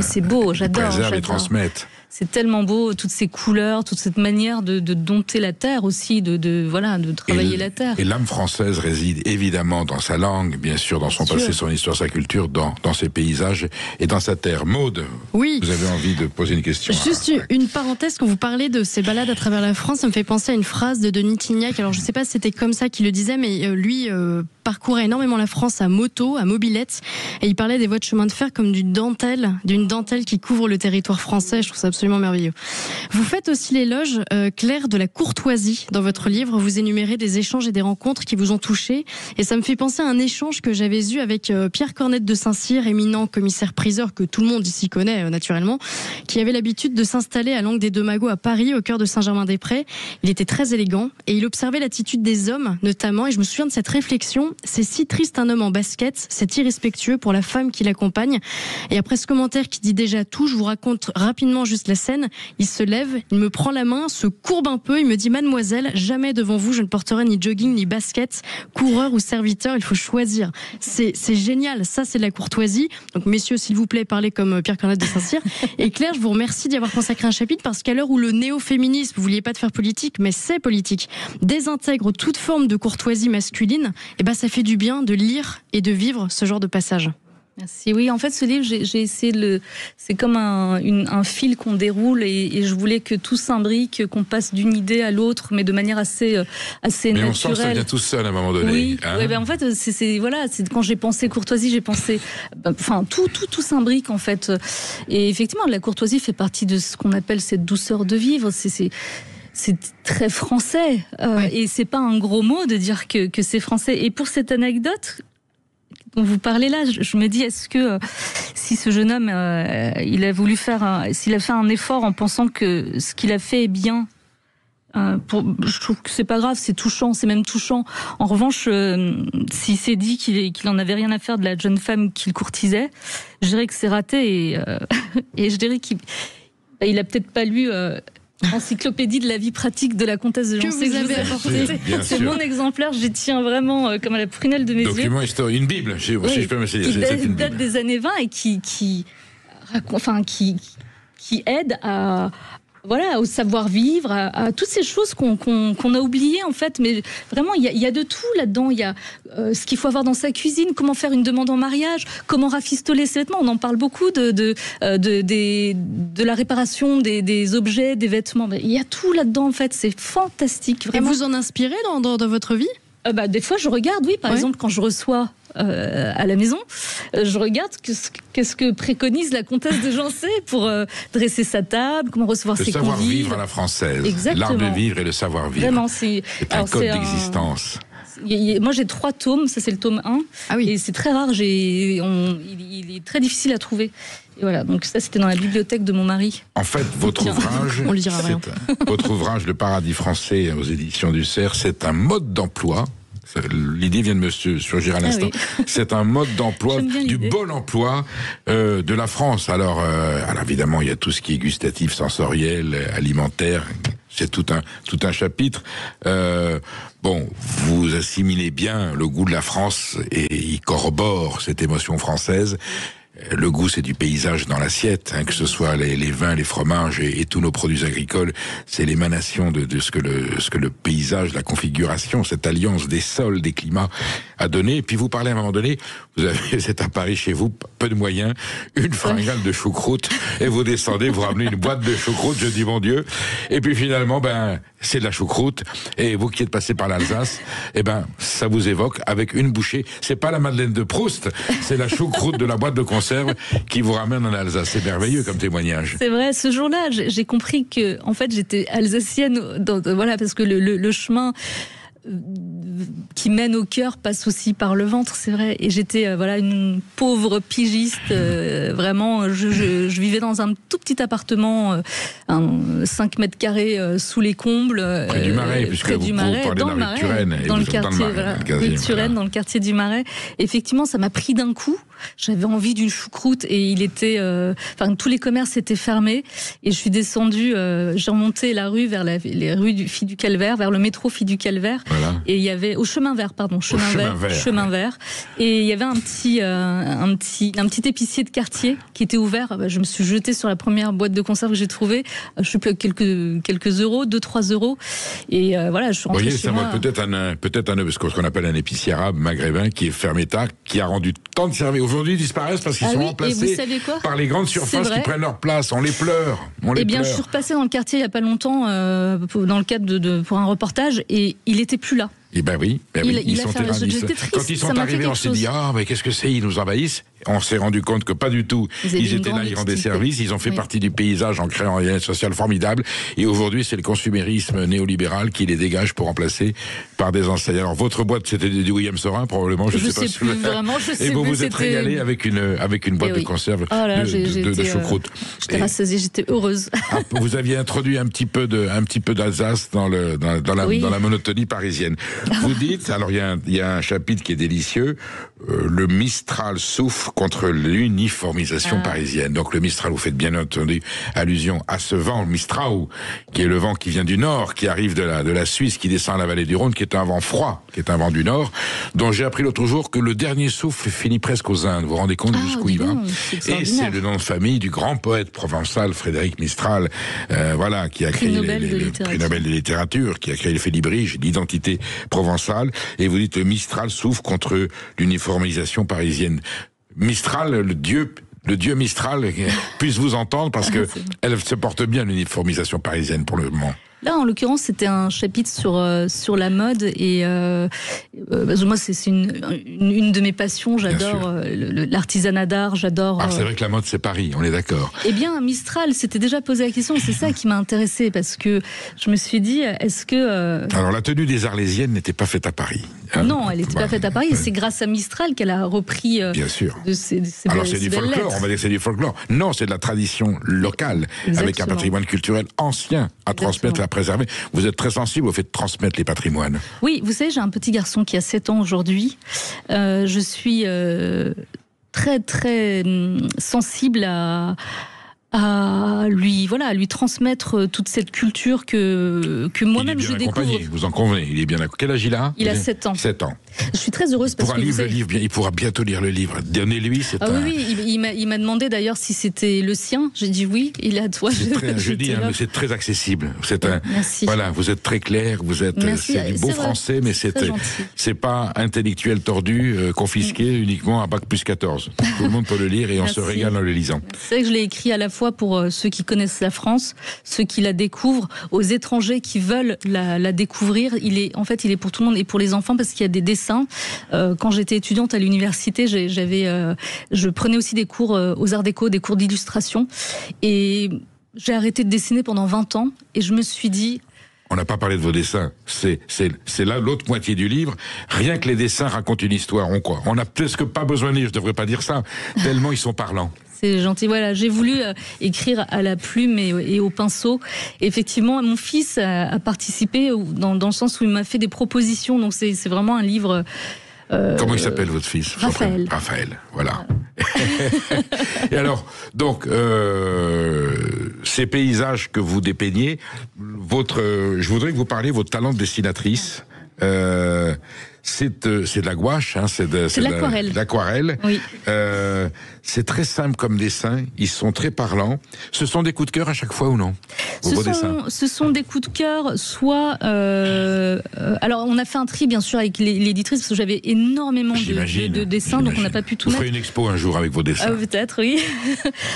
C'est beau, j'adore. Ils préservent et transmettent. C'est tellement beau, toutes ces couleurs, toute cette manière de dompter la terre aussi, de travailler la terre. Et l'âme française réside évidemment dans sa langue, bien sûr, dans son passé, son histoire, sa culture, dans ses paysages et dans sa terre. Maude, oui. Vous avez envie de poser une question? Juste une parenthèse, quand vous parlez de ces balades à travers la France, ça me fait penser à une phrase de Denis Tignac. Alors je ne sais pas si c'était comme ça qu'il le disait, mais lui parcourait énormément la France à moto, à mobilette, et il parlait des voies de chemin de fer comme d'une dentelle qui couvre le territoire français. Je trouve ça absolument merveilleux. Vous faites aussi l'éloge, Claire, de la courtoisie dans votre livre. Vous énumérez des échanges et des rencontres qui vous ont touché, et ça me fait penser à un échange que j'avais eu avec Pierre Cornette de Saint-Cyr, éminent commissaire-priseur que tout le monde ici connaît naturellement, qui avait l'habitude de s'installer à l'angle des Deux Magots à Paris, au cœur de Saint-Germain-des-Prés. Il était très élégant et il observait l'attitude des hommes, notamment, et je me souviens de cette réflexion: c'est si triste un homme en basket, c'est irrespectueux pour la femme qui l'accompagne. Et après ce commentaire qui dit déjà tout, je vous raconte rapidement juste la scène. Il se lève, il me prend la main, se courbe un peu, il me dit: mademoiselle, jamais devant vous je ne porterai ni jogging ni basket, coureur ou serviteur, il faut choisir. C'est génial, ça c'est de la courtoisie. Donc messieurs, s'il vous plaît, parlez comme Pierre Cornette de Saint-Cyr. Et Claire, je vous remercie d'y avoir consacré un chapitre, parce qu'à l'heure où le néo-féminisme, vous vouliez pas de faire politique, mais c'est politique, désintègre toute forme de courtoisie masculine, et ben ça fait du bien de lire et de vivre ce genre de passage. Merci. Oui, en fait, ce livre, j'ai essayé c'est comme un fil qu'on déroule, et je voulais que tout s'imbrique, qu'on passe d'une idée à l'autre, mais de manière assez naturelle. Mais on sent que ça vient tout seul à un moment donné. Oui, hein. Ouais, en fait, c'est quand j'ai pensé courtoisie, j'ai pensé, tout s'imbrique en fait. Et effectivement, la courtoisie fait partie de ce qu'on appelle cette douceur de vivre. C'est très français, et c'est pas un gros mot de dire que c'est français. Et pour cette anecdote dont vous parlez là, je me dis, est-ce que si ce jeune homme, s'il a fait un effort en pensant que ce qu'il a fait est bien, je trouve que c'est pas grave, c'est touchant, c'est même touchant. En revanche, s'il s'est dit qu'il en avait rien à faire de la jeune femme qu'il courtisait, je dirais que c'est raté, et je dirais qu'il a peut-être pas lu Encyclopédie de la vie pratique de la comtesse de Janssé que vous avez apporté. C'est mon exemplaire, j'y tiens vraiment comme à la prunelle de mes yeux. Document historique, une Bible, si je peux me dire. Qui date des années 20 et qui aide au savoir-vivre, à toutes ces choses qu'on a oubliées en fait. Mais vraiment, il y a de tout là-dedans. Il y a ce qu'il faut avoir dans sa cuisine, comment faire une demande en mariage, comment rafistoler ses vêtements. On en parle beaucoup de la réparation des objets, des vêtements. Il y a tout là-dedans en fait. C'est fantastique. Vraiment. Et vous en inspirez dans votre vie? Des fois, je regarde, oui. Par exemple, quand je reçois à la maison, je regarde qu'est-ce que préconise la comtesse de Janssé pour dresser sa table, comment recevoir ses convives. Le savoir-vivre à la française. Exactement. L'art de vivre et le savoir-vivre. Vraiment, c'est un code d'existence. Moi, j'ai 3 tomes. Ça, c'est le tome 1. Ah oui. Et c'est très rare. Il est très difficile à trouver. Et voilà, donc ça, c'était dans la bibliothèque de mon mari. En fait, votre ouvrage, on le dira rien. Votre ouvrage, Le Paradis français, aux éditions du Cerf, c'est un mode d'emploi. L'idée vient de me surgir à l'instant. Ah oui. C'est un mode d'emploi, du bon emploi de la France. Alors évidemment, il y a tout ce qui est gustatif, sensoriel, alimentaire. C'est tout un chapitre. Vous assimilez bien le goût de la France et il corrobore cette émotion française. Le goût, c'est du paysage dans l'assiette, que ce soit les vins, les fromages et tous nos produits agricoles. C'est l'émanation de ce que le paysage, la configuration, cette alliance des sols, des climats a donné. Et puis vous parlez à un moment donné, c'est à Paris chez vous, peu de moyens, une fringale de choucroute, et vous descendez, vous ramenez une boîte de choucroute, je dis mon Dieu. Et puis finalement, c'est de la choucroute. Et vous qui êtes passé par l'Alsace, eh ben, ça vous évoque avec une bouchée. C'est pas la Madeleine de Proust, c'est la choucroute de la boîte de conserve qui vous ramène en Alsace. C'est merveilleux comme témoignage. C'est vrai, ce jour-là, j'ai compris que, en fait, j'étais alsacienne, voilà, parce que le chemin qui mène au cœur passe aussi par le ventre, c'est vrai. Et j'étais voilà, une pauvre pigiste, vraiment. Je vivais dans un tout petit appartement, 5 mètres carrés sous les combles. Près du Marais, puisque vous parlez de la rue de Turenne. Dans le quartier, rue de Turenne, dans le quartier du Marais. Effectivement, ça m'a pris d'un coup. J'avais envie d'une choucroute et il était, tous les commerces étaient fermés. Et je suis descendue, j'ai remonté la rue vers les rues du Fille du Calvaire, vers le métro Fille du Calvaire. Voilà. Et il y avait au chemin vert, chemin vert. Et il y avait un petit épicier de quartier qui était ouvert. Je me suis jetée sur la première boîte de conserve que j'ai trouvée. Je sais plus, quelques euros, 2-3 euros. Et voilà, je suis rentrée chez moi. Peut-être ce qu'on appelle un épicier arabe maghrébin qui est fermé tard, qui a rendu tant de services. Aujourd'hui, ils disparaissent parce qu'ils sont remplacés par les grandes surfaces qui prennent leur place. On les pleure. Je suis repassée dans le quartier il y a pas longtemps dans le cadre pour un reportage et il était plus là. Eh ben oui, ils sont terroristes. Quand ils sont arrivés, on s'est dit mais qu'est-ce que c'est, ils nous envahissent. On s'est rendu compte que pas du tout. Ils étaient là, ils rendaient service, ils ont fait partie du paysage en créant un lien social formidable. Et aujourd'hui, c'est le consumérisme néolibéral qui les dégage pour remplacer par des enseignes. Alors votre boîte, c'était du William Sorin, probablement. Je sais plus vraiment. Et vous vous êtes régalé avec une boîte de conserve de choucroute. J'étais rassasiée, j'étais heureuse. Vous aviez introduit un petit peu d'Alsace dans la monotonie parisienne. Vous dites, alors il y a un chapitre qui est délicieux, le Mistral souffle contre l'uniformisation parisienne. Donc le Mistral, vous faites bien entendu allusion à ce vent, le Mistral, qui est le vent qui vient du nord, qui arrive de la Suisse, qui descend à la vallée du Rhône, qui est un vent froid, qui est un vent du nord, dont j'ai appris l'autre jour que le dernier souffle finit presque aux Indes. Vous vous rendez compte jusqu'où il va? Et c'est le nom de famille du grand poète provençal Frédéric Mistral, qui a créé le prix Nobel de littérature, qui a créé le Félibrige, l'identité provençale. Et vous dites le Mistral souffle contre l'uniformisation parisienne. Mistral, le dieu Mistral puisse vous entendre parce que elle se porte bien l'uniformisation parisienne pour le moment. Là, en l'occurrence, c'était un chapitre sur la mode et moi, c'est une de mes passions. J'adore l'artisanat d'art, j'adore... Alors, c'est vrai que la mode, c'est Paris, on est d'accord. Eh bien, Mistral s'était déjà posé la question, c'est ça qui m'a intéressée, parce que je me suis dit, est-ce que... Alors, la tenue des Arlésiennes n'était pas faite à Paris. Non, elle n'était pas faite à Paris, et c'est grâce à Mistral qu'elle a repris... Bien sûr. Alors, c'est du folklore, on va dire que c'est du folklore. Non, c'est de la tradition locale, avec un patrimoine culturel ancien à transmettre, à préserver. Vous êtes très sensible au fait de transmettre les patrimoines. Oui, vous savez, j'ai un petit garçon qui a 7 ans aujourd'hui. Je suis très, très sensible à lui transmettre toute cette culture que moi-même je découvre. Vous en convenez, il est bien. Quel âge il a? Il a 7 ans. 7 ans. Je suis très heureuse parce que il pourra bientôt lire le livre. Donnez-lui. Il m'a demandé d'ailleurs si c'était le sien. J'ai dit oui. Il a toi. C'est très accessible. Merci. Voilà, vous êtes très clair. C'est du beau français, mais c'est pas intellectuel tordu, confisqué uniquement à bac plus 14. Tout le monde peut le lire et on se régale en le lisant. C'est vrai que je l'ai écrit à la fois pour ceux qui connaissent la France, ceux qui la découvrent, aux étrangers qui veulent la découvrir. Il est pour tout le monde et pour les enfants parce qu'il y a des dessins. Quand j'étais étudiante à l'université, je prenais aussi des cours aux Arts Déco, des cours d'illustration. Et j'ai arrêté de dessiner pendant 20 ans et je me suis dit... On n'a pas parlé de vos dessins. C'est là l'autre moitié du livre. Rien que les dessins racontent une histoire. On n'a presque pas besoin de lire, je devrais pas dire ça, tellement ils sont parlants. C'est gentil. Voilà, j'ai voulu écrire à la plume et au pinceau. Et effectivement, mon fils a participé dans le sens où il m'a fait des propositions. Donc c'est vraiment un livre... Comment il s'appelle votre fils? Raphaël. Raphaël, voilà. Et alors, donc, ces paysages que vous dépeignez, je voudrais que vous parliez de votre talent de dessinatrice. C'est de la gouache, c'est de l'aquarelle. Oui. C'est très simple comme dessin, ils sont très parlants. Ce sont des coups de cœur à chaque fois ou non? Ce sont des coups de cœur, soit... alors, on a fait un tri, bien sûr, avec l'éditrice, parce que j'avais énormément de dessins, donc on n'a pas pu tout mettre. Vous ferez une expo un jour avec vos dessins. Peut-être, oui.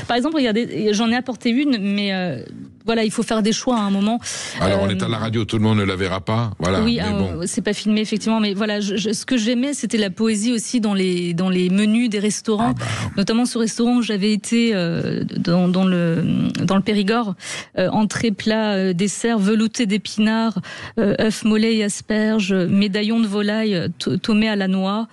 Par exemple, regardez, j'en ai apporté une, mais voilà, il faut faire des choix à un moment. Alors on est à la radio, tout le monde ne la verra pas. Voilà. Oui, c'est pas filmé effectivement, mais voilà, ce que j'aimais, c'était la poésie aussi dans les menus des restaurants, notamment ce restaurant où j'avais été dans le Périgord, entrée, plat, dessert, velouté d'épinards, œufs mollets et asperges, médaillon de volaille, tomé à la noix.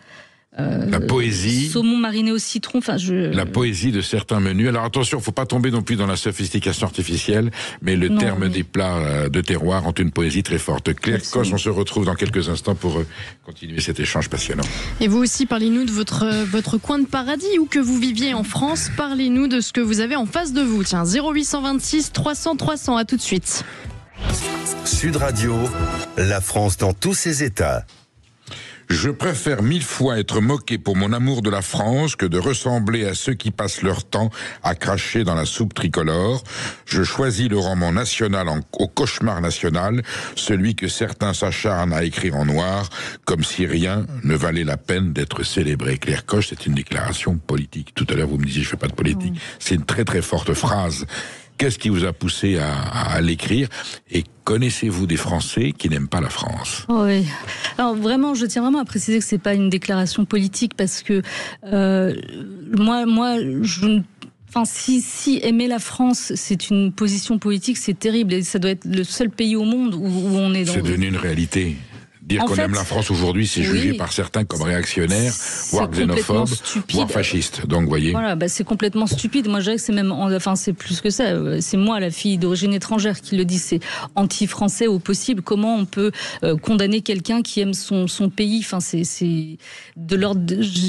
La poésie, saumon mariné au citron. La poésie de certains menus. Alors attention, faut pas tomber non plus dans la sophistication artificielle, mais des plats de terroir ont une poésie très forte. Claire Koch, on se retrouve dans quelques instants pour continuer cet échange passionnant. Et vous aussi, parlez-nous de votre coin de paradis, où que vous viviez en France. Parlez-nous de ce que vous avez en face de vous. Tiens, 0826 300 300. À tout de suite. Sud Radio, la France dans tous ses états. Je préfère 1000 fois être moqué pour mon amour de la France que de ressembler à ceux qui passent leur temps à cracher dans la soupe tricolore. Je choisis le roman national au cauchemar national, celui que certains s'acharnent à écrire en noir, comme si rien ne valait la peine d'être célébré. Claire Koch, c'est une déclaration politique. Tout à l'heure, vous me disiez, je fais pas de politique. Oui. C'est une très très forte phrase. Qu'est-ce qui vous a poussé à l'écrire? Et connaissez-vous des Français qui n'aiment pas la France? Oui. Alors vraiment, je tiens vraiment à préciser que c'est pas une déclaration politique parce que moi, si aimer la France, c'est une position politique, c'est terrible. Et ça doit être le seul pays au monde où on est dans... C'est devenu une réalité. Dire qu'on aime la France aujourd'hui, c'est jugé par certains comme réactionnaire, voire xénophobe, voire fasciste. Donc, vous voyez. Voilà, c'est complètement stupide. Moi, je dirais que c'est même, c'est plus que ça. C'est moi, la fille d'origine étrangère, qui le dit. C'est anti-français au possible. Comment on peut condamner quelqu'un qui aime son pays? C'est de l'ordre,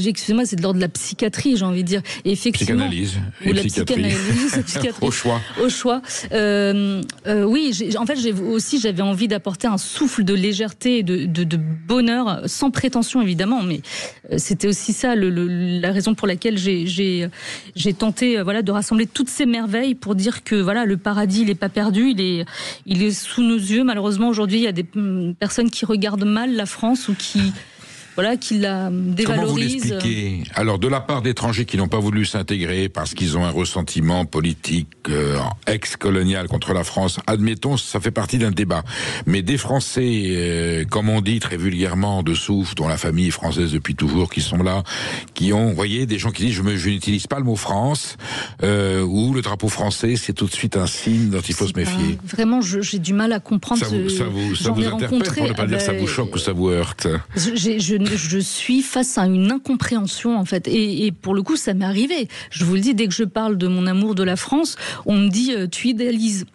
excusez-moi, c'est de l'ordre de la psychiatrie, j'ai envie de dire. Et effectivement, psychanalyse. Ou la psychanalyse, Au choix. Oui, j'avais envie d'apporter un souffle de légèreté et de bonheur, sans prétention évidemment, mais c'était aussi ça la raison pour laquelle j'ai tenté de rassembler toutes ces merveilles pour dire que le paradis il n'est pas perdu, il est sous nos yeux. Malheureusement aujourd'hui il y a des personnes qui regardent mal la France ou qui la dévalorisent. Comment vous l'expliquez? Alors, de la part d'étrangers qui n'ont pas voulu s'intégrer parce qu'ils ont un ressentiment politique ex-colonial contre la France, admettons, ça fait partie d'un débat. Mais des Français, comme on dit très vulgairement, de souche, dont la famille est française depuis toujours, qui sont là, qui ont, vous voyez, des gens qui disent je n'utilise pas le mot France, ou le drapeau français, c'est tout de suite un signe dont il faut se méfier. Vraiment, j'ai du mal à comprendre. Ça vous interpelle, pour ne pas dire ça vous choque ou ça vous heurte? Je suis face à une incompréhension en fait, et pour le coup ça m'est arrivé. Je vous le dis, dès que je parle de mon amour de la France, on me dit tu idéalises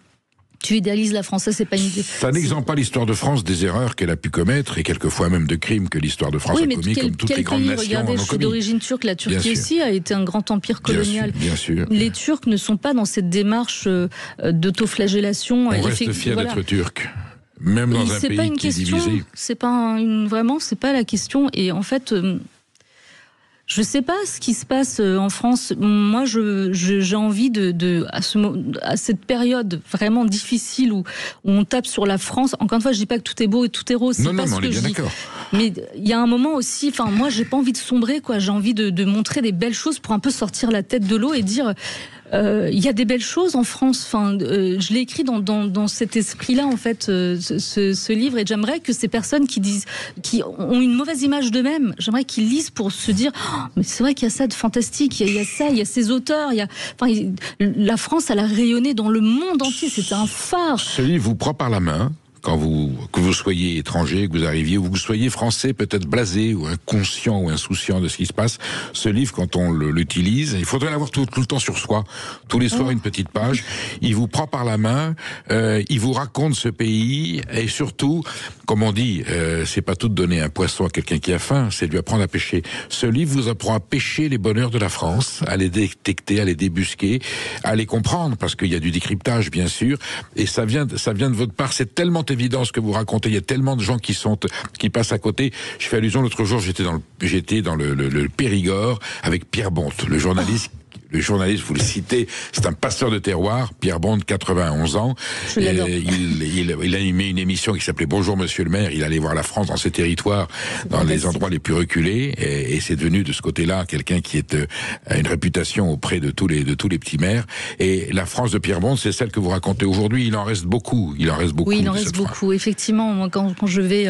la France. Ça, c'est pas une idée. Ça n'exemple pas l'histoire de France des erreurs qu'elle a pu commettre et quelquefois même de crimes que l'histoire de France a commis, comme toutes les grandes nations en ont commis. Je suis d'origine turque. La Turquie aussi a été un grand empire colonial. Bien sûr. Les Turcs ne sont pas dans cette démarche d'autoflagellation. On reste fier d'être turc. Même dans un pays qui est divisé. C'est pas la question. Et en fait, je sais pas ce qui se passe en France. Moi, j'ai envie à cette période vraiment difficile où on tape sur la France. Encore une fois, je dis pas que tout est beau et tout est rose. Non, mais on est bien d'accord. Mais il y a un moment aussi, moi, j'ai pas envie de sombrer, quoi. J'ai envie de montrer des belles choses pour un peu sortir la tête de l'eau et dire. Il y a des belles choses en France. Je l'ai écrit dans cet esprit-là, en fait, ce livre. Et j'aimerais que ces personnes qui ont une mauvaise image d'eux-mêmes, j'aimerais qu'ils lisent pour se dire mais c'est vrai qu'il y a ça de fantastique, il y a ça, il y a ces auteurs, la France, elle a rayonné dans le monde entier. C'était un phare. Ce livre vous prend par la main. Que vous soyez étranger, que vous arriviez, ou que vous soyez français, peut-être blasé, ou inconscient, ou insouciant de ce qui se passe, ce livre, quand on l'utilise, il faudrait l'avoir tout le temps sur soi. Tous les soirs, une petite page. Il vous prend par la main, il vous raconte ce pays, et surtout, comme on dit, c'est pas tout de donner un poisson à quelqu'un qui a faim, c'est de lui apprendre à pêcher. Ce livre vous apprend à pêcher les bonheurs de la France, à les détecter, à les débusquer, à les comprendre, parce qu'il y a du décryptage, bien sûr, et ça vient de votre part. C'est tellement évident ce que vous racontez. Il y a tellement de gens qui passent à côté. Je fais allusion, l'autre jour, j'étais dans le Périgord avec Pierre Bonte, le journaliste le journaliste, vous le citez, c'est un pasteur de terroir, Pierre Bond, 91 ans. Il animait une émission qui s'appelait Bonjour Monsieur le maire. Il allait voir la France dans ses territoires, dans les endroits les plus reculés, et c'est devenu de ce côté-là quelqu'un qui a une réputation auprès de tous les petits maires. Et la France de Pierre Bond, c'est celle que vous racontez aujourd'hui. Il en reste beaucoup. Oui, il en reste beaucoup. Effectivement, moi, quand je vais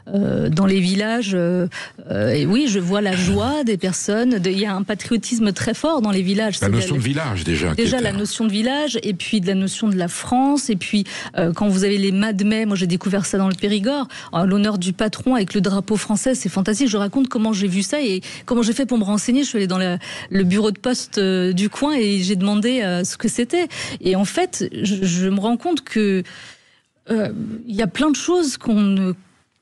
dans les villages, et oui, je vois la joie des personnes. Il y a un patriotisme très fort dans les villages. La notion de village, déjà. Déjà, la notion de village, et puis de la notion de la France, et puis quand vous avez les mâts de mai, moi j'ai découvert ça dans le Périgord, l'honneur du patron avec le drapeau français, c'est fantastique. Je raconte comment j'ai vu ça et comment j'ai fait pour me renseigner. Je suis allée dans le bureau de poste du coin et j'ai demandé ce que c'était. Et en fait, je me rends compte que il y a plein de choses qu'on ne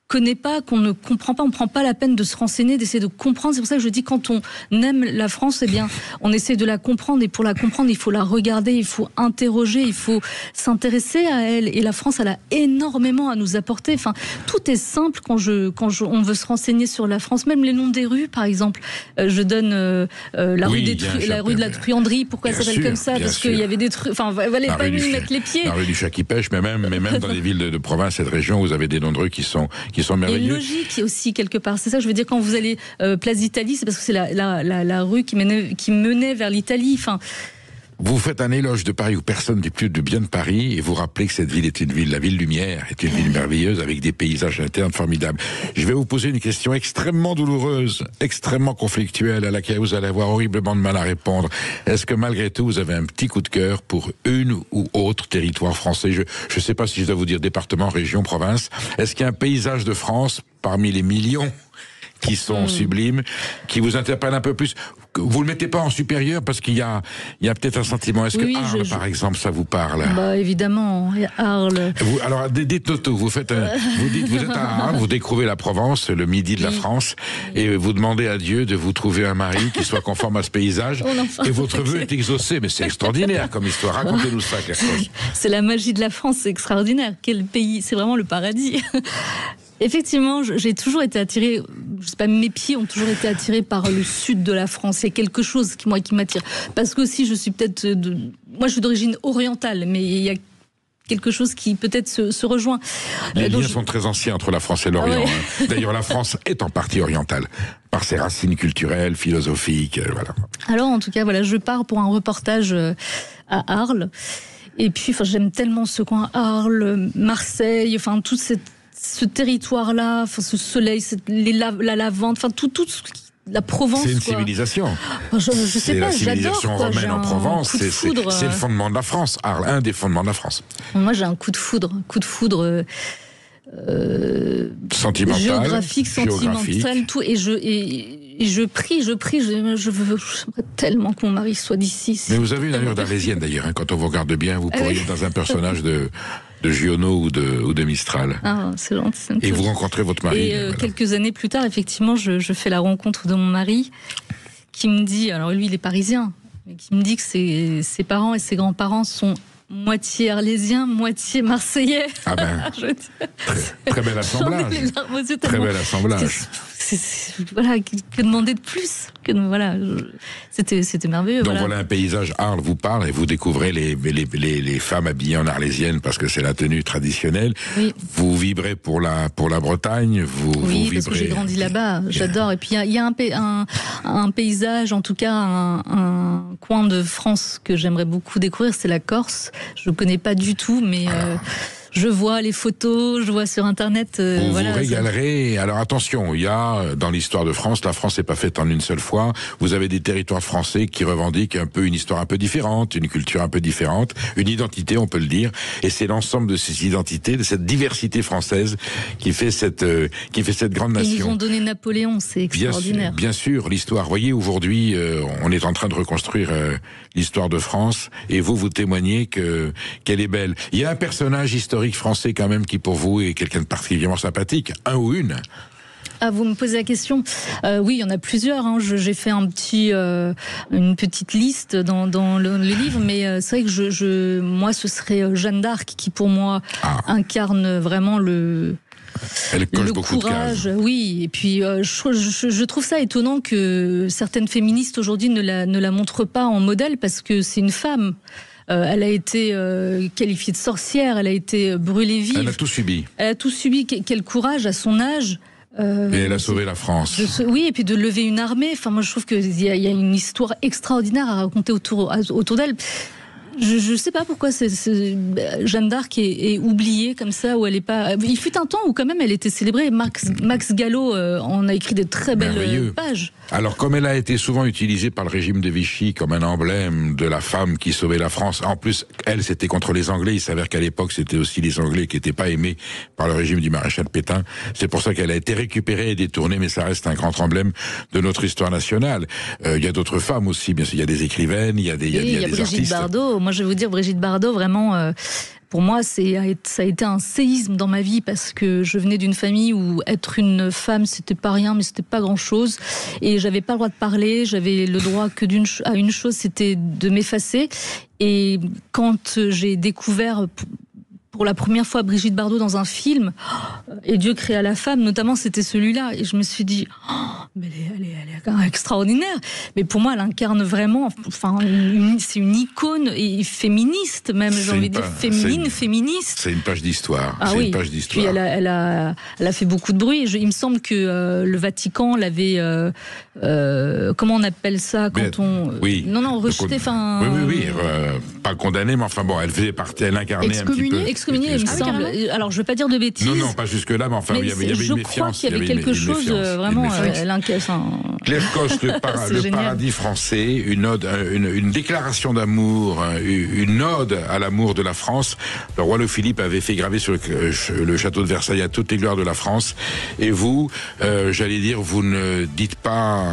connaît pas, qu'on ne comprend pas, on ne prend pas la peine de se renseigner, d'essayer de comprendre. C'est pour ça que je dis, quand on aime la France, eh bien, on essaie de la comprendre, et pour la comprendre, il faut la regarder, il faut interroger, il faut s'intéresser à elle. Et la France, elle a énormément à nous apporter. Enfin, tout est simple quand on veut se renseigner sur la France, même les noms des rues, par exemple. Je donne la rue de la Truanderie. Pourquoi elle s'appelle comme ça? Parce qu'il y avait des trucs. Enfin, il valait pas mieux mettre les pieds. La rue du chat qui pêche, mais même dans les villes de province et de région, vous avez des noms de rues qui sont merveilleux. Il y a une logique aussi quelque part. C'est ça, je veux dire, quand vous allez place d'Italie, c'est parce que c'est la rue qui menait vers l'Italie. Enfin. Vous faites un éloge de Paris où personne ne dit plus de bien de Paris, et vous rappelez que cette ville est la ville lumière, est une ville merveilleuse avec des paysages internes formidables. Je vais vous poser une question extrêmement douloureuse, extrêmement conflictuelle, à laquelle vous allez avoir horriblement de mal à répondre. Est-ce que malgré tout, vous avez un petit coup de cœur pour une ou autre territoire français? Je ne sais pas si je dois vous dire département, région, province. Est-ce qu'il y a un paysage de France parmi les millions qui sont sublimes, qui vous interpellent un peu plus? Vous le mettez pas en supérieur parce qu'il y a peut-être un sentiment. Est-ce que Arles, par exemple, ça vous parle? Bah évidemment, Arles. Alors dites-nous tout. Vous êtes à Arles, vous découvrez la Provence, le midi de la France, et vous demandez à Dieu de vous trouver un mari qui soit conforme à ce paysage. Et votre vœu est exaucé. Mais c'est extraordinaire comme histoire. Racontez-nous ça, Claire Foch. C'est la magie de la France, c'est extraordinaire. Quel pays, c'est vraiment le paradis. Effectivement, j'ai toujours été attirée, je sais pas, mes pieds ont toujours été attirés par le sud de la France. Il y a quelque chose qui m'attire. Parce que aussi, je suis peut-être moi, je suis d'origine orientale, mais il y a quelque chose qui peut-être se rejoint. Les liens sont très anciens entre la France et l'Orient. Ouais. D'ailleurs, la France est en partie orientale, par ses racines culturelles, philosophiques, voilà. Alors, en tout cas, voilà, je pars pour un reportage à Arles. Et puis, j'aime tellement ce coin, Arles, Marseille, tout ce territoire-là, ce soleil, la lavande, toute la Provence. C'est une civilisation. Je sais pas, j'adore. C'est la civilisation romaine en Provence. C'est le fondement de la France. Arles, un des fondements de la France. Moi, j'ai un coup de foudre sentimental, géographique, sentimental, tout. Et je prie, je veux tellement que mon mari soit d'ici. Mais vous avez une allure d'arlésienne d'ailleurs, quand on vous regarde bien, vous pourriez être dans un personnage de Giono ou de Mistral. Ah, c'est gentil. Et vous rencontrez votre mari. Et quelques années plus tard, effectivement, je fais la rencontre de mon mari, qui me dit, alors lui il est parisien, mais qui me dit que ses parents et ses grands-parents sont moitié arlésien, moitié marseillais. Ah ben, très bel assemblage. Très bel assemblage. Voilà, que demander de plus? C'était merveilleux. Donc voilà un paysage. Arles vous parle et vous découvrez les femmes habillées en arlésienne parce que c'est la tenue traditionnelle. Oui. Vous vibrez pour la Bretagne. Vous vibrez. Parce que j'ai grandi là-bas. J'adore. Et puis il y a un paysage, en tout cas un coin de France que j'aimerais beaucoup découvrir, c'est la Corse. Je ne connais pas du tout, mais je vois les photos, je vois sur Internet. Vous vous régalerez. Alors attention, il y a dans l'histoire de France, la France n'est pas faite en une seule fois. Vous avez des territoires français qui revendiquent un peu une histoire un peu différente, une culture un peu différente, une identité, on peut le dire. Et c'est l'ensemble de ces identités, de cette diversité française qui fait cette grande nation. Ils nous ont donné Napoléon, c'est extraordinaire. Bien sûr, l'histoire. Vous voyez, aujourd'hui, on est en train de reconstruire l'histoire de France, et vous témoignez qu'elle est belle. Il y a un personnage historique français quand même qui pour vous est quelqu'un de particulièrement sympathique, un ou une? Ah, vous me posez la question. Oui, il y en a plusieurs. J'ai fait une petite liste dans le livre, mais c'est vrai que moi, ce serait Jeanne d'Arc qui, pour moi, incarne vraiment Elle coche le beaucoup courage, de cases. oui. Et puis, je trouve ça étonnant que certaines féministes aujourd'hui ne la montrent pas en modèle parce que c'est une femme. Elle a été qualifiée de sorcière, elle a été brûlée vive. Elle a tout subi. Elle a tout subi. Quel courage à son âge. Et elle a sauvé la France. Oui, et puis de lever une armée. Enfin, moi, je trouve qu'il y a une histoire extraordinaire à raconter autour d'elle. Je ne sais pas pourquoi Jeanne d'Arc est oubliée comme ça, où elle est pas. Il fut un temps où quand même elle était célébrée. Max Gallo en a écrit de très belles pages. Alors, comme elle a été souvent utilisée par le régime de Vichy comme un emblème de la femme qui sauvait la France, en plus, elle, c'était contre les Anglais. Il s'avère qu'à l'époque, c'était aussi les Anglais qui n'étaient pas aimés par le régime du maréchal Pétain. C'est pour ça qu'elle a été récupérée et détournée, mais ça reste un grand emblème de notre histoire nationale. Il y a d'autres femmes aussi, bien sûr. Il y a des écrivaines, il y a des Brigitte artistes. Bardot. Moi, je vais vous dire, Brigitte Bardot, vraiment, pour moi, ça a été un séisme dans ma vie parce que je venais d'une famille où être une femme, c'était pas rien, mais c'était pas grand-chose. Et j'avais pas le droit de parler, j'avais le droit que à une chose, c'était de m'effacer. Et quand j'ai découvert pour la première fois Brigitte Bardot dans un film, et Dieu créa la femme, notamment c'était celui-là, et je me suis dit, mais elle est quand même extraordinaire. Mais pour moi, elle incarne vraiment, enfin, c'est une icône et féministe même, j'ai envie de dire féministe. C'est une page d'histoire. Ah oui. Une page d'histoire. Puis elle a fait beaucoup de bruit. Il me semble que le Vatican l'avait, comment on appelle ça quand oui. Non, rejeté. Oui. Pas condamné, mais enfin bon, elle faisait partie, elle incarnait un petit peu. Excommunié, il me semble. Alors, je ne veux pas dire de bêtises. Non, pas jusque-là, mais enfin, il y avait une méfiance. Je crois qu'il y avait quelque chose vraiment. Claire Koch, le paradis français, une déclaration d'amour, une ode à l'amour de la France. Le roi Louis-Philippe avait fait graver sur le château de Versailles à toutes les gloires de la France. Et vous, j'allais dire, vous ne dites pas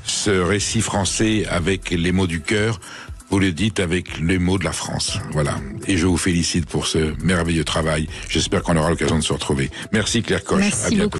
ce récit français avec les mots du cœur. Vous le dites avec les mots de la France. Voilà. Et je vous félicite pour ce merveilleux travail. J'espère qu'on aura l'occasion de se retrouver. Merci Claire Koch. Merci à bientôt.